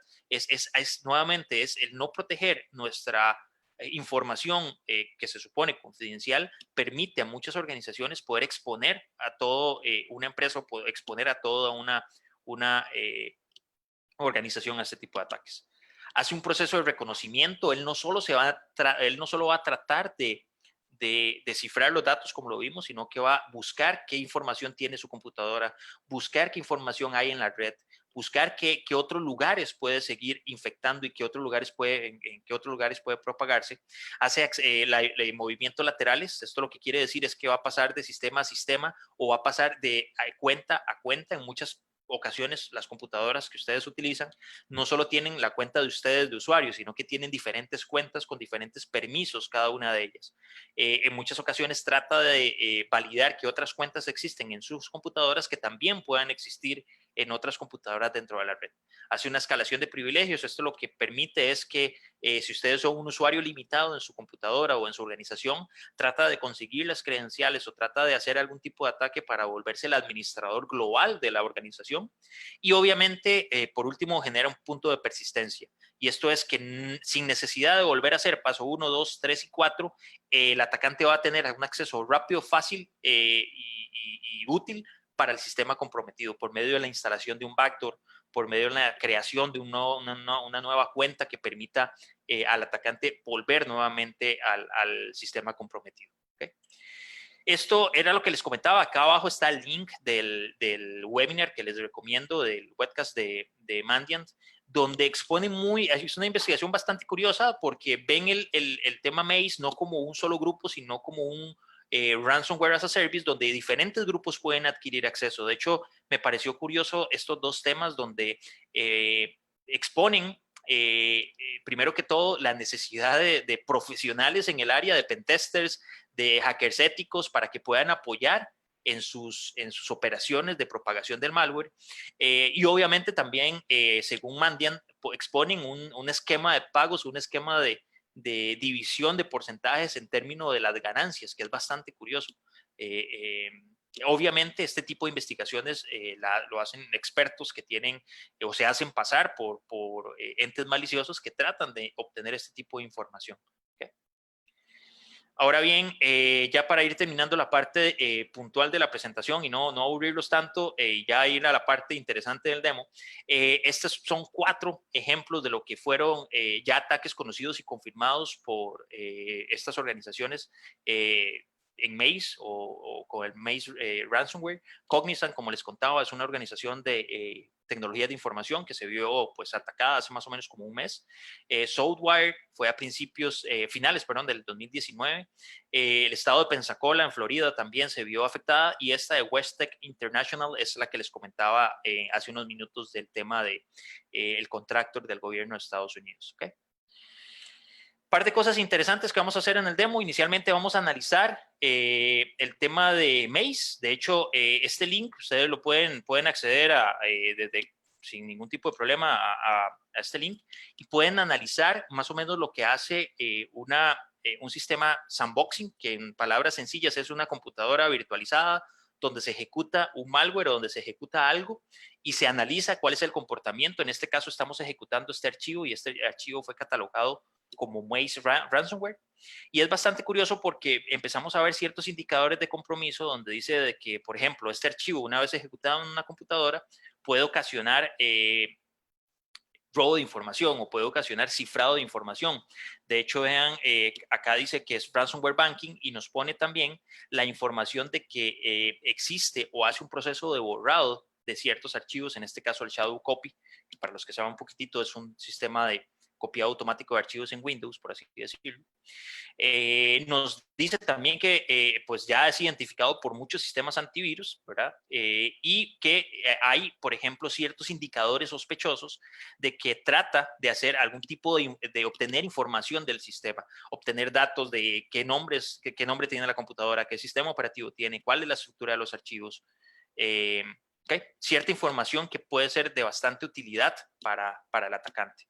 Nuevamente, es el no proteger nuestra información que se supone confidencial, permite a muchas organizaciones poder exponer a toda una empresa o poder exponer a toda una organización a este tipo de ataques. Hace un proceso de reconocimiento. Él no solo va a tratar de descifrar los datos como lo vimos, sino que va a buscar qué información tiene su computadora, buscar qué información hay en la red, buscar qué otros lugares puede seguir infectando y en qué otros lugares puede propagarse. Hace movimientos laterales. Esto lo que quiere decir es que va a pasar de sistema a sistema o va a pasar de cuenta a cuenta. En muchas ocasiones las computadoras que ustedes utilizan no solo tienen la cuenta de ustedes de usuario, sino que tienen diferentes cuentas con diferentes permisos cada una de ellas. En muchas ocasiones trata de validar que otras cuentas existen en sus computadoras que también puedan existir en otras computadoras dentro de la red. Hace una escalación de privilegios. Esto lo que permite es que si ustedes son un usuario limitado en su computadora o en su organización, trata de conseguir las credenciales o trata de hacer algún tipo de ataque para volverse el administrador global de la organización. Y obviamente, por último, genera un punto de persistencia. Y esto es que sin necesidad de volver a hacer paso 1, 2, 3 y 4, el atacante va a tener un acceso rápido, fácil y útil para el sistema comprometido por medio de la instalación de un backdoor, por medio de la creación de una nueva cuenta que permita al atacante volver nuevamente al sistema comprometido. ¿Okay? Esto era lo que les comentaba. Acá abajo está el link del webinar que les recomiendo, del webcast de Mandiant, donde expone es una investigación bastante curiosa porque ven el tema Maze no como un solo grupo, sino como un ransomware as a service, donde diferentes grupos pueden adquirir acceso. De hecho, me pareció curioso estos dos temas donde exponen primero que todo la necesidad de profesionales en el área de pentesters, de hackers éticos, para que puedan apoyar en sus operaciones de propagación del malware. Y obviamente también, según Mandiant, exponen un esquema de pagos, un esquema de división de porcentajes en términos de las ganancias, que es bastante curioso. Obviamente este tipo de investigaciones lo hacen expertos que tienen o se hacen pasar por entes maliciosos que tratan de obtener este tipo de información. ¿Okay? Ahora bien, ya para ir terminando la parte puntual de la presentación y no aburrirlos tanto, ya ir a la parte interesante del demo, estos son 4 ejemplos de lo que fueron ya ataques conocidos y confirmados por estas organizaciones en Maze o con el Maze Ransomware. Cognizant, como les contaba, es una organización de tecnología de información que se vio pues atacada hace más o menos como un mes. Southwire fue a finales del 2019. El estado de Pensacola en Florida también se vio afectada y esta de Westech International es la que les comentaba hace unos minutos del tema de el contractor del gobierno de Estados Unidos. ¿Okay? Par de cosas interesantes que vamos a hacer en el demo. Inicialmente vamos a analizar el tema de Maze. De hecho, este link ustedes lo pueden acceder sin ningún tipo de problema a este link y pueden analizar más o menos lo que hace un sistema sandboxing, que en palabras sencillas es una computadora virtualizada donde se ejecuta un malware o donde se ejecuta algo y se analiza cuál es el comportamiento. En este caso estamos ejecutando este archivo y este archivo fue catalogado como Maze Ransomware. Y es bastante curioso porque empezamos a ver ciertos indicadores de compromiso donde dice de que, por ejemplo, este archivo, una vez ejecutado en una computadora, puede ocasionar robo de información o puede ocasionar cifrado de información. De hecho, vean, acá dice que es ransomware banking y nos pone también la información de que existe o hace un proceso de borrado de ciertos archivos, en este caso el shadow copy, que para los que saben un poquitito es un sistema de copiado automático de archivos en Windows, por así decirlo. Nos dice también que pues ya es identificado por muchos sistemas antivirus, ¿verdad? Y que hay, por ejemplo, ciertos indicadores sospechosos de que trata de hacer algún tipo de obtener información del sistema, obtener datos de qué nombre tiene la computadora, qué sistema operativo tiene, cuál es la estructura de los archivos. Okay. Cierta información que puede ser de bastante utilidad para el atacante.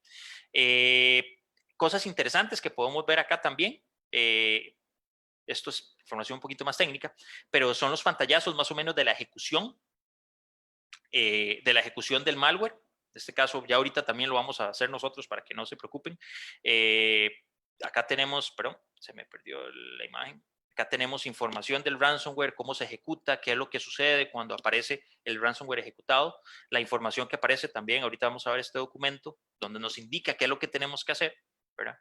Cosas interesantes que podemos ver acá también. Esto es información un poquito más técnica, pero son los pantallazos más o menos de la ejecución del malware. En este caso, ya ahorita también lo vamos a hacer nosotros para que no se preocupen. Acá tenemos, perdón, se me perdió la imagen. Acá tenemos información del ransomware, cómo se ejecuta, qué es lo que sucede cuando aparece el ransomware ejecutado. La información que aparece también, ahorita vamos a ver este documento, donde nos indica qué es lo que tenemos que hacer, ¿verdad?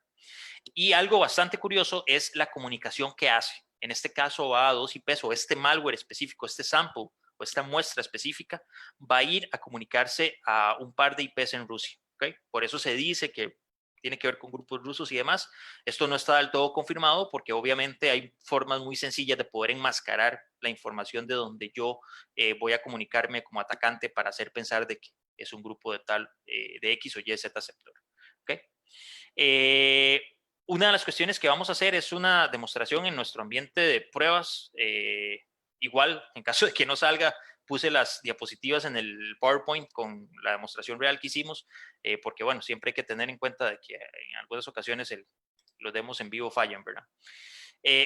Y algo bastante curioso es la comunicación que hace. En este caso va a 2 IPs o este malware específico, este sample o esta muestra específica va a ir a comunicarse a un par de IPs en Rusia. ¿Okay? Por eso se dice que tiene que ver con grupos rusos y demás. Esto no está del todo confirmado porque obviamente hay formas muy sencillas de poder enmascarar la información de donde yo voy a comunicarme como atacante para hacer pensar de que es un grupo de tal, de X o Y, Z sector. ¿Okay? Una de las cuestiones que vamos a hacer es una demostración en nuestro ambiente de pruebas. Igual, en caso de que no salga, puse las diapositivas en el PowerPoint con la demostración real que hicimos, porque bueno, siempre hay que tener en cuenta de que en algunas ocasiones los demos en vivo fallan, ¿verdad?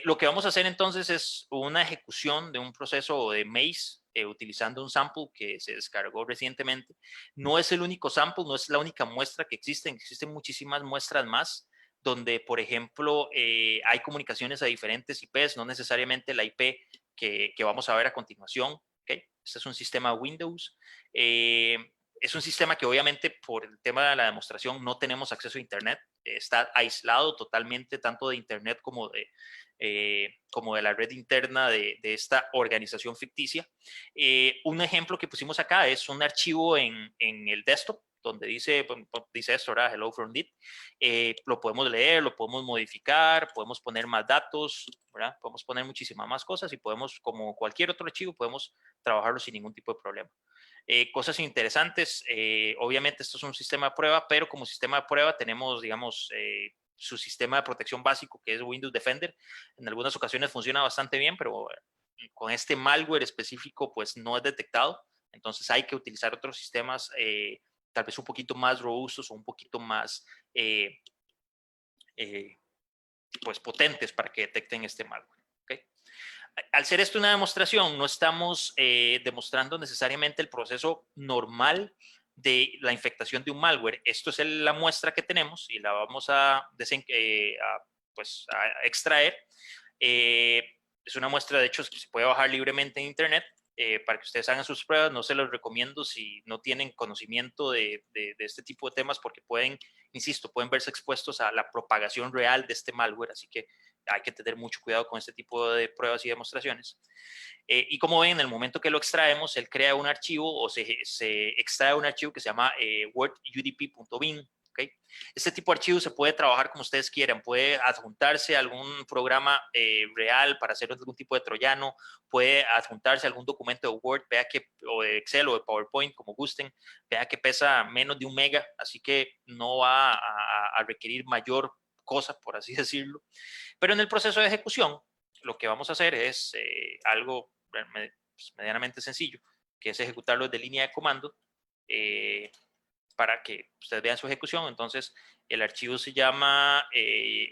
Lo que vamos a hacer entonces es una ejecución de un proceso de Maze utilizando un sample que se descargó recientemente. No es el único sample, no es la única muestra que existen muchísimas muestras más donde, por ejemplo, hay comunicaciones a diferentes IPs, no necesariamente la IP que vamos a ver a continuación. ¿Okay? Este es un sistema Windows. Es un sistema que obviamente por el tema de la demostración no tenemos acceso a Internet. Está aislado totalmente tanto de Internet como de la red interna de esta organización ficticia. Un ejemplo que pusimos acá es un archivo en el desktop donde dice esto, ¿verdad? Hello from Dit. Lo podemos leer, lo podemos modificar, podemos poner más datos, ¿verdad? Podemos poner muchísimas más cosas y podemos, como cualquier otro archivo, podemos trabajarlo sin ningún tipo de problema. Cosas interesantes, obviamente esto es un sistema de prueba, pero como sistema de prueba tenemos, digamos, su sistema de protección básico que es Windows Defender. En algunas ocasiones funciona bastante bien, pero con este malware específico pues no es detectado. Entonces hay que utilizar otros sistemas tal vez un poquito más robustos o un poquito más pues potentes para que detecten este malware. ¿Okay? Al ser esto una demostración, no estamos demostrando necesariamente el proceso normal de la infectación de un malware. Esto es la muestra que tenemos y la vamos pues, a extraer. Es una muestra, de hecho, que se puede bajar libremente en Internet para que ustedes hagan sus pruebas. No se los recomiendo si no tienen conocimiento de este tipo de temas porque pueden, insisto, pueden verse expuestos a la propagación real de este malware. Así que hay que tener mucho cuidado con este tipo de pruebas y demostraciones. Y como ven, en el momento que lo extraemos, él crea un archivo o se extrae un archivo que se llama wordudp.bin. ¿Okay? Este tipo de archivo se puede trabajar como ustedes quieran, puede adjuntarse a algún programa real para hacer algún tipo de troyano, puede adjuntarse a algún documento de Word, o de Excel o de PowerPoint, como gusten, vea que pesa menos de 1 mega, así que no va a requerir mayor cosa, por así decirlo. Pero en el proceso de ejecución, lo que vamos a hacer es algo medianamente sencillo, que es ejecutarlo desde línea de comando para que ustedes vean su ejecución. Entonces, el archivo se llama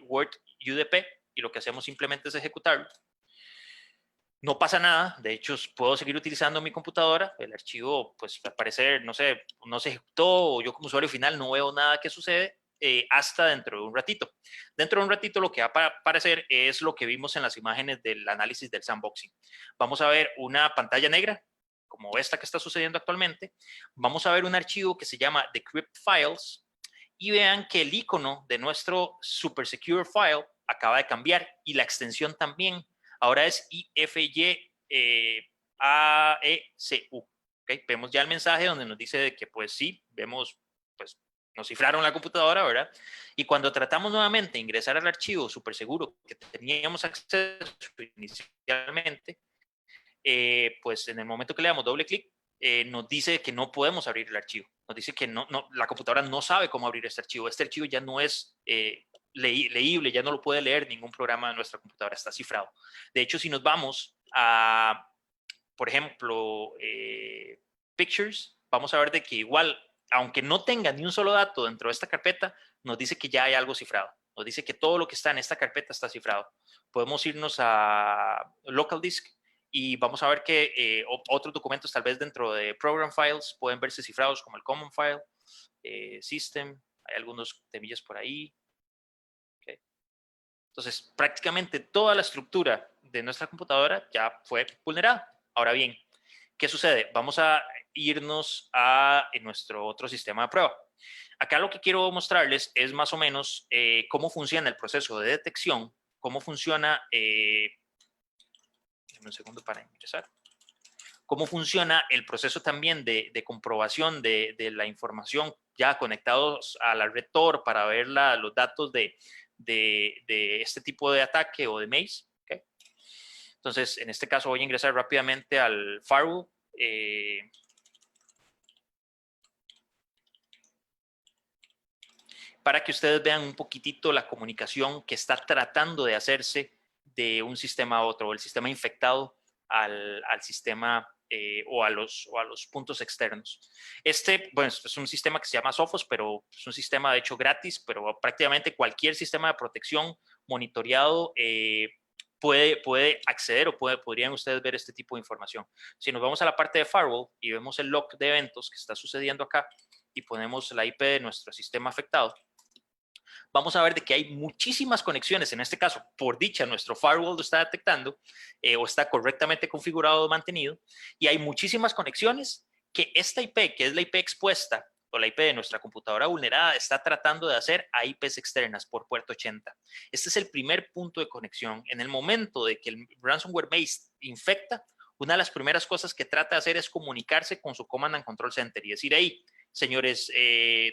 Word UDP y lo que hacemos simplemente es ejecutarlo. No pasa nada, de hecho puedo seguir utilizando mi computadora, el archivo pues al parecer, no sé, no se ejecutó o yo como usuario final no veo nada que sucede hasta dentro de un ratito. Dentro de un ratito lo que va a aparecer es lo que vimos en las imágenes del análisis del sandboxing. Vamos a ver una pantalla negra, como esta que está sucediendo actualmente. Vamos a ver un archivo que se llama Decrypt Files y vean que el icono de nuestro Super Secure File acaba de cambiar y la extensión también. Ahora es IFYAECU. ¿Okay? Vemos ya el mensaje donde nos dice de que pues sí, vemos, pues nos cifraron la computadora, ¿verdad? Y cuando tratamos nuevamente de ingresar al archivo súper seguro que teníamos acceso inicialmente, pues en el momento que le damos doble clic, nos dice que no podemos abrir el archivo. Nos dice que la computadora no sabe cómo abrir este archivo. Este archivo ya no es leíble, ya no lo puede leer ningún programa de nuestra computadora, está cifrado. De hecho, si nos vamos a, por ejemplo, Pictures, vamos a ver de que igual, aunque no tenga ni un solo dato dentro de esta carpeta, nos dice que ya hay algo cifrado. Nos dice que todo lo que está en esta carpeta está cifrado. Podemos irnos a Local Disk y vamos a ver que otros documentos tal vez dentro de Program Files pueden verse cifrados como el Common File, System, hay algunos temillas por ahí. Okay. Entonces, prácticamente toda la estructura de nuestra computadora ya fue vulnerada. Ahora bien, ¿qué sucede? Vamos a irnos a nuestro otro sistema de prueba. Acá lo que quiero mostrarles es más o menos cómo funciona el proceso de detección, cómo funciona, un segundo para ingresar, cómo funciona el proceso también de comprobación de la información ya conectados a la red Tor para ver los datos de este tipo de ataque o de maze. ¿Okay? Entonces, en este caso voy a ingresar rápidamente al firewall. Para que ustedes vean un poquitito la comunicación que está tratando de hacerse de un sistema a otro, o el sistema infectado al sistema o a los puntos externos. Bueno, es un sistema que se llama Sophos, pero es un sistema de hecho gratis, pero prácticamente cualquier sistema de protección monitoreado puede acceder o podrían ustedes ver este tipo de información. Si nos vamos a la parte de firewall y vemos el log de eventos que está sucediendo acá y ponemos la IP de nuestro sistema afectado, vamos a ver de que hay muchísimas conexiones. En este caso, por dicha, nuestro firewall lo está detectando o está correctamente configurado o mantenido. Y hay muchísimas conexiones que esta IP, que es la IP expuesta o la IP de nuestra computadora vulnerada, está tratando de hacer a IPs externas por puerto 80. Este es el primer punto de conexión. En el momento de que el ransomware base infecta, una de las primeras cosas que trata de hacer es comunicarse con su Command and Control Center y decir, hey, señores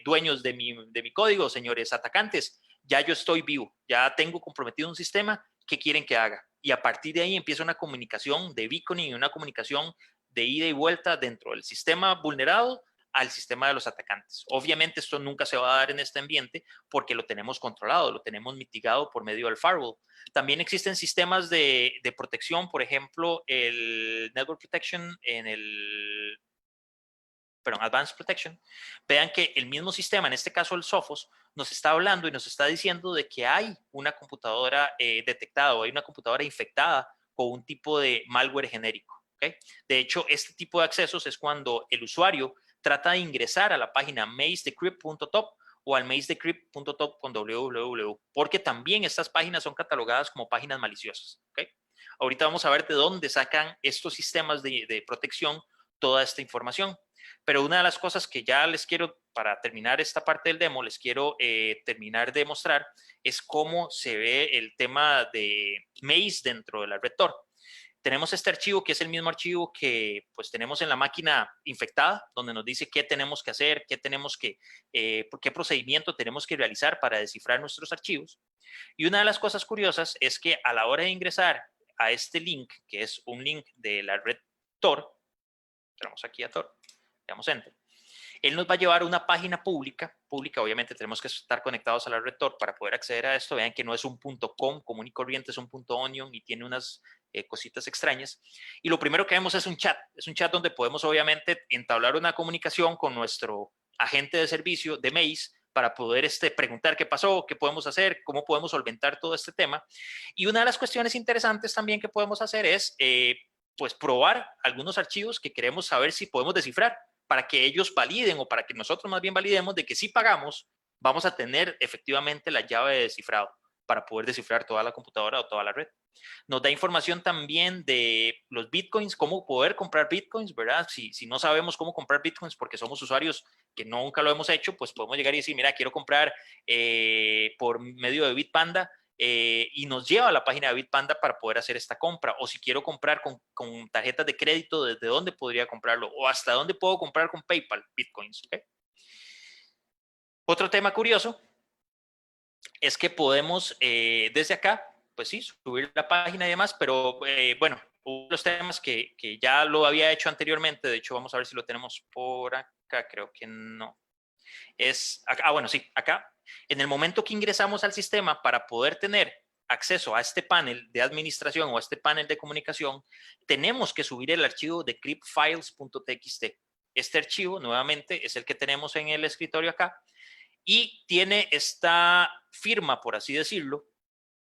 dueños de mi código, señores atacantes, ya yo estoy vivo, ya tengo comprometido un sistema, ¿qué quieren que haga? Y a partir de ahí empieza una comunicación de beaconing y una comunicación de ida y vuelta dentro del sistema vulnerado al sistema de los atacantes. Obviamente esto nunca se va a dar en este ambiente porque lo tenemos controlado, lo tenemos mitigado por medio del firewall. También existen sistemas de protección, por ejemplo, el Network Protection Advanced Protection. Vean que el mismo sistema, en este caso el Sophos, nos está hablando y nos está diciendo de que hay una computadora detectada o hay una computadora infectada con un tipo de malware genérico. ¿Okay? De hecho, este tipo de accesos es cuando el usuario trata de ingresar a la página mazedecrypt.top o al mazedecrypt.top con www, porque también estas páginas son catalogadas como páginas maliciosas. ¿Okay? Ahorita vamos a ver de dónde sacan estos sistemas de protección toda esta información. Pero una de las cosas que ya les quiero, para terminar esta parte del demo, les quiero terminar de mostrar es cómo se ve el tema de Maze dentro de la red Tor. Tenemos este archivo que es el mismo archivo que pues tenemos en la máquina infectada, donde nos dice qué tenemos que hacer, qué procedimiento tenemos que realizar para descifrar nuestros archivos. Y una de las cosas curiosas es que a la hora de ingresar a este link, que es un link de la red Tor, entramos aquí a Tor, le damos Enter. Él nos va a llevar a una página pública, obviamente tenemos que estar conectados a la red Tor para poder acceder a esto. Vean que no es un .com común y corriente, es un .onion y tiene unas cositas extrañas. Y lo primero que vemos es un chat donde podemos obviamente entablar una comunicación con nuestro agente de servicio de Maze para poder preguntar qué pasó, qué podemos hacer, cómo podemos solventar todo este tema. Y una de las cuestiones interesantes también que podemos hacer es pues probar algunos archivos que queremos saber si podemos descifrar, para que ellos validen o para que nosotros más bien validemos de que si pagamos vamos a tener efectivamente la llave de descifrado para poder descifrar toda la computadora o toda la red. Nos da información también de los bitcoins, cómo poder comprar bitcoins, ¿verdad? Si no sabemos cómo comprar bitcoins porque somos usuarios que nunca lo hemos hecho, pues podemos llegar y decir, mira, quiero comprar por medio de Bitpanda, y nos lleva a la página de Bitpanda para poder hacer esta compra. O si quiero comprar con tarjetas de crédito, ¿desde dónde podría comprarlo? O hasta dónde puedo comprar con PayPal Bitcoins. ¿Okay? Otro tema curioso es que podemos desde acá, pues sí, subir la página y demás, pero bueno, uno de los temas que ya lo había hecho anteriormente, de hecho vamos a ver si lo tenemos por acá, creo que no. Es acá, bueno, sí, acá. En el momento que ingresamos al sistema para poder tener acceso a este panel de administración o a este panel de comunicación, tenemos que subir el archivo de cryptfiles.txt. Este archivo, nuevamente, es el que tenemos en el escritorio acá y tiene esta firma, por así decirlo,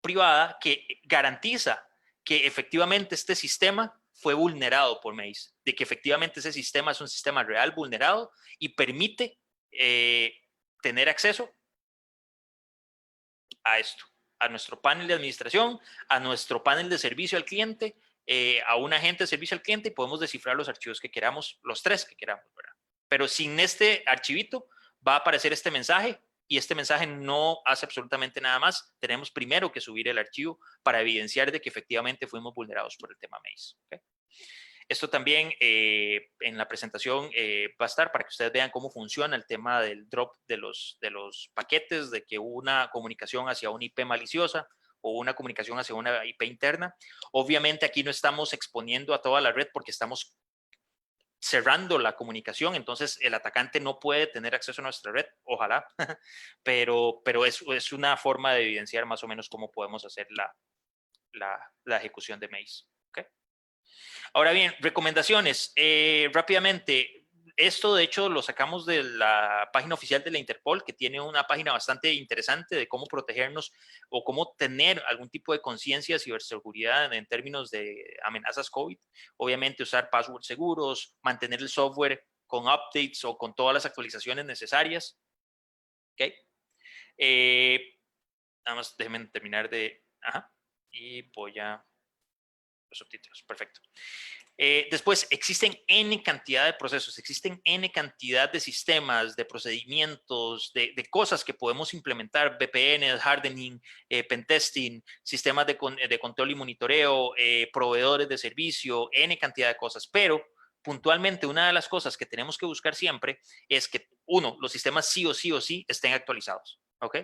privada que garantiza que efectivamente este sistema fue vulnerado por Maze, de que efectivamente ese sistema es un sistema real vulnerado y permite tener acceso a esto, a nuestro panel de administración, a nuestro panel de servicio al cliente, a un agente de servicio al cliente y podemos descifrar los archivos que queramos, los 3 que queramos, ¿verdad? Pero sin este archivito va a aparecer este mensaje y este mensaje no hace absolutamente nada más. Tenemos primero que subir el archivo para evidenciar de que efectivamente fuimos vulnerados por el tema Maze. ¿Okay? Esto también en la presentación va a estar para que ustedes vean cómo funciona el tema del drop de los paquetes, de que hubo una comunicación hacia una IP maliciosa o una comunicación hacia una IP interna. Obviamente aquí no estamos exponiendo a toda la red porque estamos cerrando la comunicación, entonces el atacante no puede tener acceso a nuestra red, ojalá, pero es una forma de evidenciar más o menos cómo podemos hacer la ejecución de Maze. ¿Okay? Ahora bien, recomendaciones. Rápidamente, esto de hecho lo sacamos de la página oficial de la Interpol, que tiene una página bastante interesante de cómo protegernos o cómo tener algún tipo de conciencia de ciberseguridad en términos de amenazas COVID. Obviamente usar passwords seguros, mantener el software con updates o con todas las actualizaciones necesarias. ¿Okay? Nada más déjenme terminar de... Ajá, y voy a... Los subtítulos, perfecto. Después, existen N cantidad de procesos, existen N cantidad de sistemas, de procedimientos, de cosas que podemos implementar, VPN, hardening, pentesting, sistemas de control y monitoreo, proveedores de servicio, N cantidad de cosas. Pero, puntualmente, una de las cosas que tenemos que buscar siempre es que, uno, los sistemas sí o sí estén actualizados, ¿ok?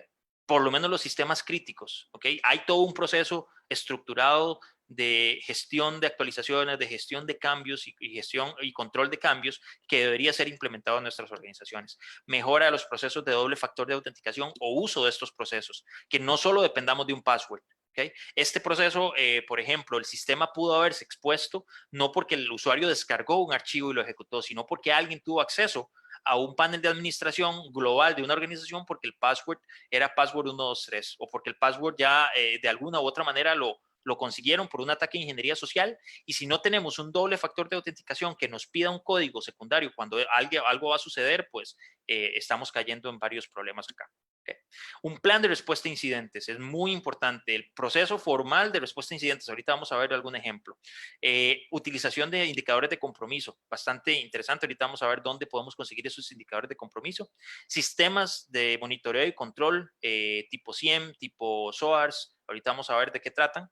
Por lo menos los sistemas críticos, ¿ok? Hay todo un proceso estructurado de gestión de actualizaciones, de gestión de cambios y gestión y control de cambios que debería ser implementado en nuestras organizaciones. Mejora de los procesos de doble factor de autenticación o uso de estos procesos, que no solo dependamos de un password. ¿Okay? Este proceso, por ejemplo, el sistema pudo haberse expuesto no porque el usuario descargó un archivo y lo ejecutó, sino porque alguien tuvo acceso a un panel de administración global de una organización porque el password era password 123 o porque el password ya de alguna u otra manera lo consiguieron por un ataque de ingeniería social. Y si no tenemos un doble factor de autenticación que nos pida un código secundario cuando algo va a suceder, pues estamos cayendo en varios problemas acá. Okay. Un plan de respuesta a incidentes es muy importante. El proceso formal de respuesta a incidentes, ahorita vamos a ver algún ejemplo. Utilización de indicadores de compromiso, bastante interesante. Ahorita vamos a ver dónde podemos conseguir esos indicadores de compromiso. Sistemas de monitoreo y control tipo SIEM, tipo SOARs. Ahorita vamos a ver de qué tratan.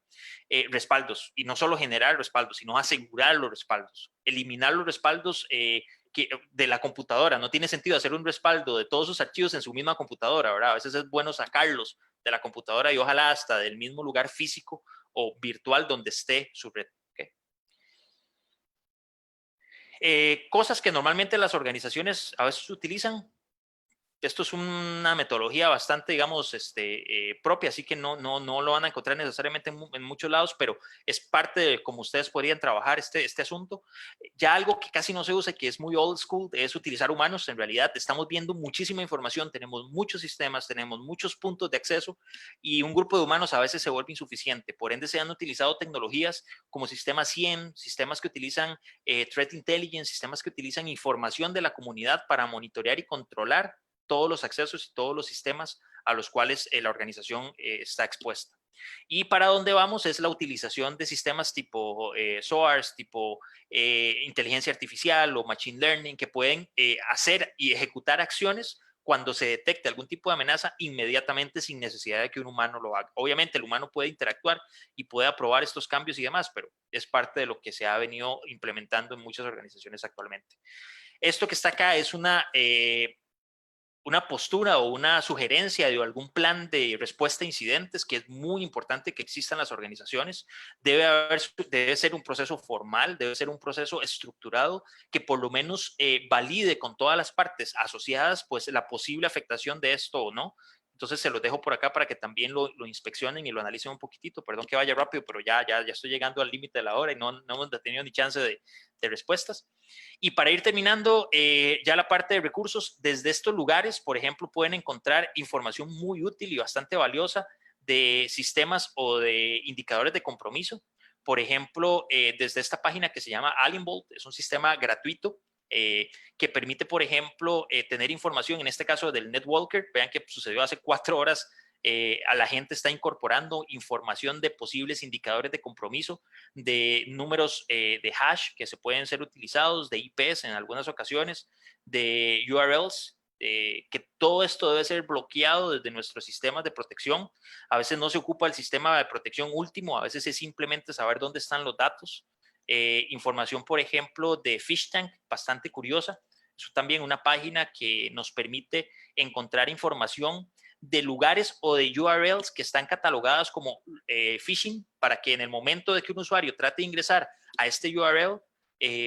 Respaldos, y no solo generar respaldos, sino asegurar los respaldos. Eliminar los respaldos de la computadora. No tiene sentido hacer un respaldo de todos sus archivos en su misma computadora, ¿verdad? A veces es bueno sacarlos de la computadora y ojalá hasta del mismo lugar físico o virtual donde esté su red. ¿Okay? Cosas que normalmente las organizaciones a veces utilizan. Esto es una metodología bastante, digamos, propia, así que no lo van a encontrar necesariamente en muchos lados, pero es parte de cómo ustedes podrían trabajar este asunto. Ya algo que casi no se usa, que es muy old school, es utilizar humanos. En realidad estamos viendo muchísima información, tenemos muchos sistemas, tenemos muchos puntos de acceso y un grupo de humanos a veces se vuelve insuficiente. Por ende, se han utilizado tecnologías como sistemas SIEM, sistemas que utilizan Threat Intelligence, sistemas que utilizan información de la comunidad para monitorear y controlar todos los accesos y todos los sistemas a los cuales la organización está expuesta. Y para dónde vamos es la utilización de sistemas tipo SOARs, tipo inteligencia artificial o machine learning que pueden hacer y ejecutar acciones cuando se detecte algún tipo de amenaza inmediatamente sin necesidad de que un humano lo haga. Obviamente el humano puede interactuar y puede aprobar estos cambios y demás, pero es parte de lo que se ha venido implementando en muchas organizaciones actualmente. Esto que está acá es una postura o una sugerencia de algún plan de respuesta a incidentes que es muy importante que existan las organizaciones. Debe ser un proceso formal, debe ser un proceso estructurado que por lo menos valide con todas las partes asociadas pues la posible afectación de esto o no. Entonces se los dejo por acá para que también lo inspeccionen y lo analicen un poquitito. Perdón que vaya rápido, pero ya estoy llegando al límite de la hora y no hemos tenido ni chance de respuestas. Y para ir terminando, ya la parte de recursos, desde estos lugares, por ejemplo, pueden encontrar información muy útil y bastante valiosa de sistemas o de indicadores de compromiso. Por ejemplo, desde esta página que se llama Alienbolt, es un sistema gratuito que permite, por ejemplo, tener información, en este caso del NetWalker, vean que sucedió hace 4 horas, a la gente está incorporando información de posibles indicadores de compromiso, de números de hash que se pueden ser utilizados, de IPs en algunas ocasiones, de URLs, que todo esto debe ser bloqueado desde nuestros sistemas de protección. A veces no se ocupa el sistema de protección último, a veces es simplemente saber dónde están los datos. Información, por ejemplo, de PhishTank, bastante curiosa. Es también una página que nos permite encontrar información de lugares o de URLs que están catalogadas como phishing para que en el momento de que un usuario trate de ingresar a este URL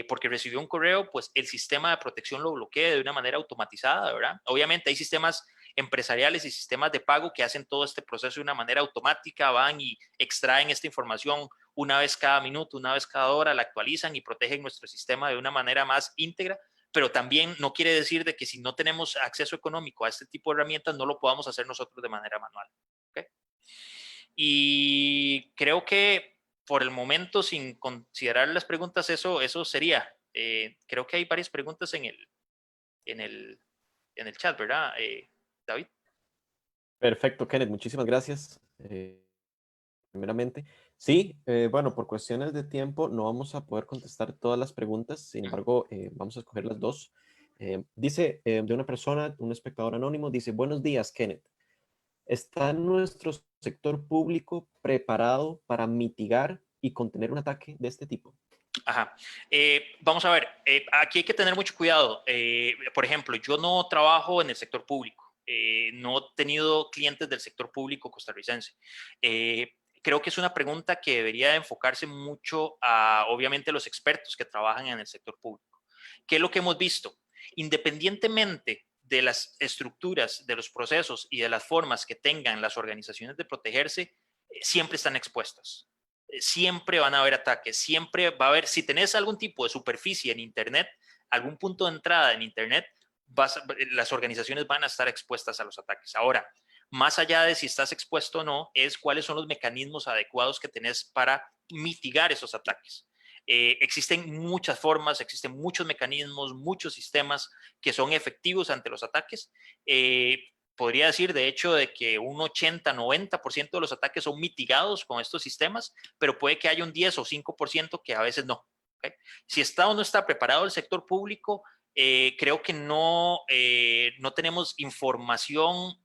porque recibió un correo, pues el sistema de protección lo bloquee de una manera automatizada, ¿verdad? Obviamente hay sistemas empresariales y sistemas de pago que hacen todo este proceso de una manera automática, van y extraen esta información una vez cada minuto, una vez cada hora, la actualizan y protegen nuestro sistema de una manera más íntegra, pero también no quiere decir de que si no tenemos acceso económico a este tipo de herramientas no lo podamos hacer nosotros de manera manual. ¿Okay? Y creo que por el momento, sin considerar las preguntas, eso sería. Creo que hay varias preguntas en el chat, ¿verdad, David? Perfecto, Kenneth, muchísimas gracias. Primeramente, sí, bueno, por cuestiones de tiempo no vamos a poder contestar todas las preguntas, sin embargo, vamos a escoger las dos. Dice de una persona, un espectador anónimo, dice, buenos días, Kenneth. ¿Está nuestro sector público preparado para mitigar y contener un ataque de este tipo? Ajá. Vamos a ver, aquí hay que tener mucho cuidado. Por ejemplo, yo no trabajo en el sector público. No he tenido clientes del sector público costarricense. creo que es una pregunta que debería enfocarse mucho a, obviamente, los expertos que trabajan en el sector público. ¿Qué es lo que hemos visto? Independientemente de las estructuras, de los procesos y de las formas que tengan las organizaciones de protegerse, siempre están expuestas. Siempre van a haber ataques, siempre va a haber, si tenés algún tipo de superficie en Internet, algún punto de entrada en Internet, las organizaciones van a estar expuestas a los ataques. Ahora, más allá de si estás expuesto o no, es cuáles son los mecanismos adecuados que tenés para mitigar esos ataques. Existen muchas formas, existen muchos mecanismos, muchos sistemas que son efectivos ante los ataques. Podría decir, de hecho, de que un 80-90% de los ataques son mitigados con estos sistemas, pero puede que haya un 10 o 5% que a veces no. ¿Okay? Si está o no está preparado el sector público, creo que no tenemos información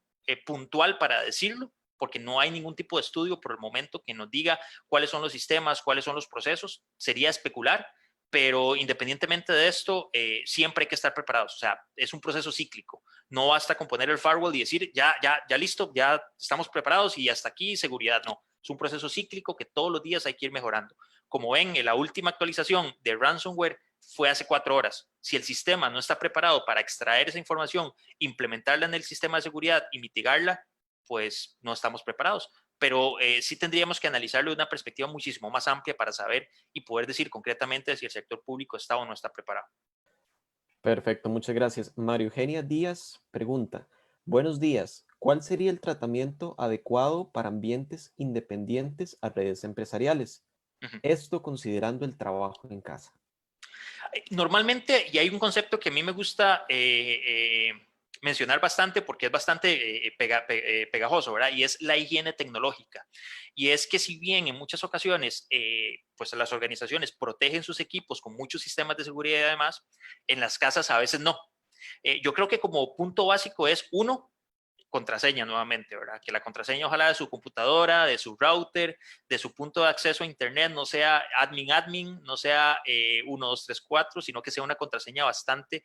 puntual para decirlo, porque no hay ningún tipo de estudio por el momento que nos diga cuáles son los sistemas, cuáles son los procesos. Sería especular, pero independientemente de esto, siempre hay que estar preparados. O sea, es un proceso cíclico. No basta con poner el firewall y decir, ya listo, ya estamos preparados y hasta aquí seguridad. No, es un proceso cíclico que todos los días hay que ir mejorando. Como ven, en la última actualización de ransomware fue hace 4 horas. Si el sistema no está preparado para extraer esa información, implementarla en el sistema de seguridad y mitigarla, pues no estamos preparados. Pero sí tendríamos que analizarlo de una perspectiva muchísimo más amplia para saber y poder decir concretamente si el sector público está o no está preparado. Perfecto, muchas gracias. María Eugenia Díaz pregunta, buenos días, ¿cuál sería el tratamiento adecuado para ambientes independientes a redes empresariales? Uh -huh. Esto considerando el trabajo en casa. Normalmente, y hay un concepto que a mí me gusta mencionar bastante porque es bastante pegajoso, ¿verdad? Y es la higiene tecnológica. Y es que si bien en muchas ocasiones, pues las organizaciones protegen sus equipos con muchos sistemas de seguridad y además, en las casas a veces no. Yo creo que como punto básico es, uno, contraseña nuevamente, ¿verdad? Que la contraseña ojalá de su computadora, de su router, de su punto de acceso a internet no sea admin, no sea 1, 2, 3, 4, sino que sea una contraseña bastante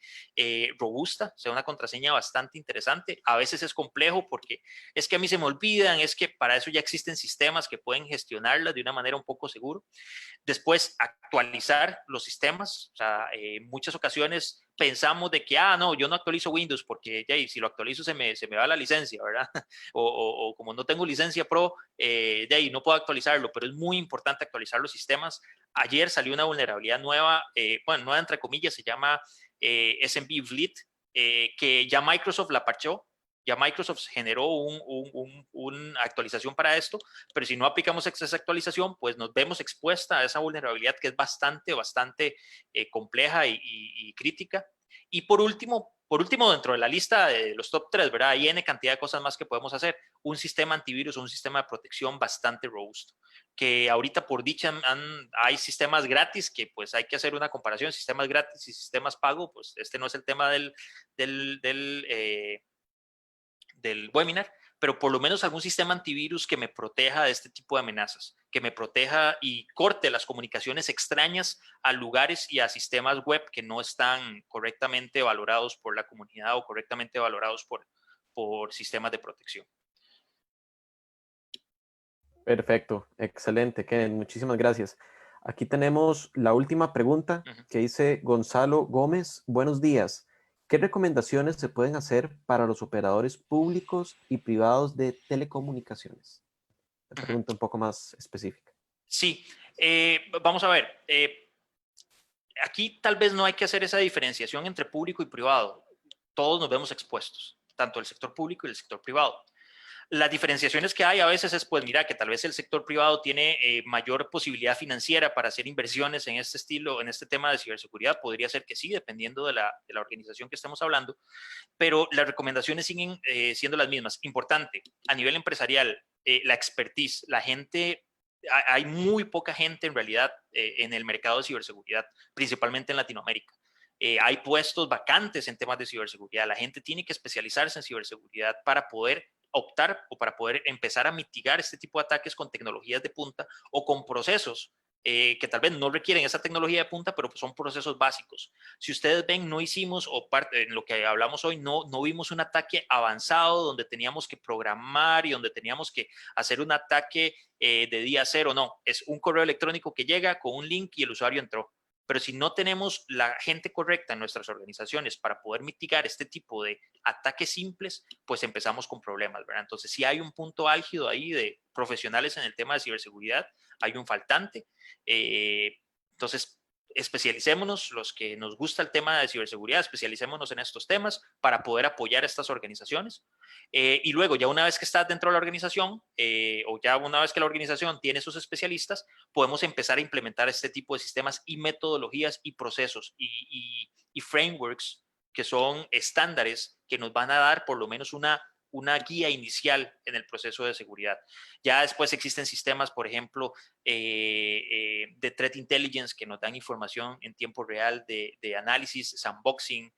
robusta, sea una contraseña bastante interesante. A veces es complejo porque es que a mí se me olvidan, es que para eso ya existen sistemas que pueden gestionarlas de una manera un poco segura. Después, actualizar los sistemas. O sea, en muchas ocasiones pensamos de que, no, yo no actualizo Windows porque ya, si lo actualizo se me va la licencia, ¿verdad? O como no tengo licencia Pro, de ahí no puedo actualizarlo, pero es muy importante actualizar los sistemas. Ayer salió una vulnerabilidad nueva, bueno, nueva entre comillas, se llama SMB Fleet, que ya Microsoft la parchó. Ya Microsoft generó una actualización para esto, pero si no aplicamos esa actualización, pues nos vemos expuesta a esa vulnerabilidad que es bastante compleja y crítica. Y por último, dentro de la lista de los top 3, ¿verdad? Hay N cantidad de cosas más que podemos hacer. Un sistema antivirus o un sistema de protección bastante robusto, que ahorita por dicha hay sistemas gratis que pues hay que hacer una comparación, sistemas gratis y sistemas pago, pues este no es el tema del webinar, pero por lo menos algún sistema antivirus que me proteja de este tipo de amenazas, que me proteja y corte las comunicaciones extrañas a lugares y a sistemas web que no están correctamente valorados por la comunidad o correctamente valorados por sistemas de protección. Perfecto, excelente, Kenneth, muchísimas gracias. Aquí tenemos la última pregunta que dice Gonzalo Gómez. Buenos días. ¿Qué recomendaciones se pueden hacer para los operadores públicos y privados de telecomunicaciones? La pregunta un poco más específica. Sí, vamos a ver. Aquí tal vez no hay que hacer esa diferenciación entre público y privado. Todos nos vemos expuestos, tanto el sector público y el sector privado. Las diferenciaciones que hay a veces es, pues mira, que tal vez el sector privado tiene mayor posibilidad financiera para hacer inversiones en este estilo, en este tema de ciberseguridad. Podría ser que sí, dependiendo de la organización que estemos hablando, pero las recomendaciones siguen siendo las mismas. Importante, a nivel empresarial, la expertise, la gente, hay muy poca gente en realidad en el mercado de ciberseguridad, principalmente en Latinoamérica. Hay puestos vacantes en temas de ciberseguridad. La gente tiene que especializarse en ciberseguridad para poder optar o para poder empezar a mitigar este tipo de ataques con tecnologías de punta o con procesos que tal vez no requieren esa tecnología de punta, pero pues son procesos básicos. Si ustedes ven, no hicimos, o parte en lo que hablamos hoy, no vimos un ataque avanzado donde teníamos que programar y donde teníamos que hacer un ataque de día cero. No, es un correo electrónico que llega con un link y el usuario entró. Pero si no tenemos la gente correcta en nuestras organizaciones para poder mitigar este tipo de ataques simples, pues empezamos con problemas, ¿verdad? Entonces, si hay un punto álgido ahí de profesionales en el tema de ciberseguridad, hay un faltante. Entonces, especialicémonos, los que nos gusta el tema de ciberseguridad, especialicémonos en estos temas para poder apoyar a estas organizaciones. Y luego, ya una vez que estás dentro de la organización, o ya una vez que la organización tiene sus especialistas, podemos empezar a implementar este tipo de sistemas y metodologías y procesos y frameworks que son estándares que nos van a dar por lo menos una guía inicial en el proceso de seguridad. Ya después existen sistemas, por ejemplo, de threat intelligence que nos dan información en tiempo real de análisis, sandboxing,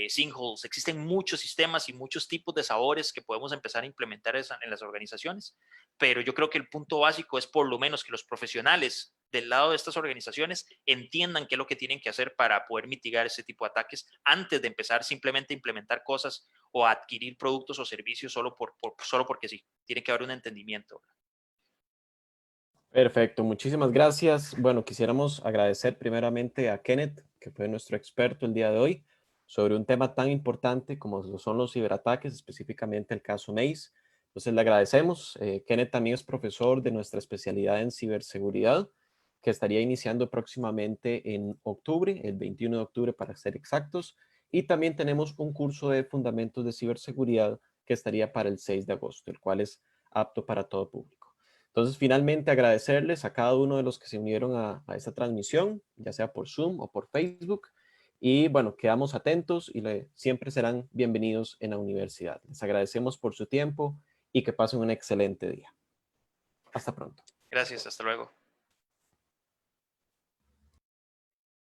sinkholes. Existen muchos sistemas y muchos tipos de sabores que podemos empezar a implementar en las organizaciones, pero yo creo que el punto básico es por lo menos que los profesionales del lado de estas organizaciones entiendan qué es lo que tienen que hacer para poder mitigar ese tipo de ataques antes de empezar simplemente a implementar cosas o a adquirir productos o servicios solo porque sí. Tiene que haber un entendimiento. Perfecto, muchísimas gracias. Bueno, quisiéramos agradecer primeramente a Kenneth, que fue nuestro experto el día de hoy, sobre un tema tan importante como lo son los ciberataques, específicamente el caso Maze. Entonces le agradecemos. Kenneth también es profesor de nuestra especialidad en ciberseguridad, que estaría iniciando próximamente en octubre, el 21 de octubre para ser exactos. Y también tenemos un curso de fundamentos de ciberseguridad que estaría para el 6 de agosto, el cual es apto para todo público. Entonces, finalmente agradecerles a cada uno de los que se unieron a esta transmisión, ya sea por Zoom o por Facebook. Y bueno, quedamos atentos y siempre serán bienvenidos en la universidad. Les agradecemos por su tiempo y que pasen un excelente día. Hasta pronto. Gracias, hasta luego.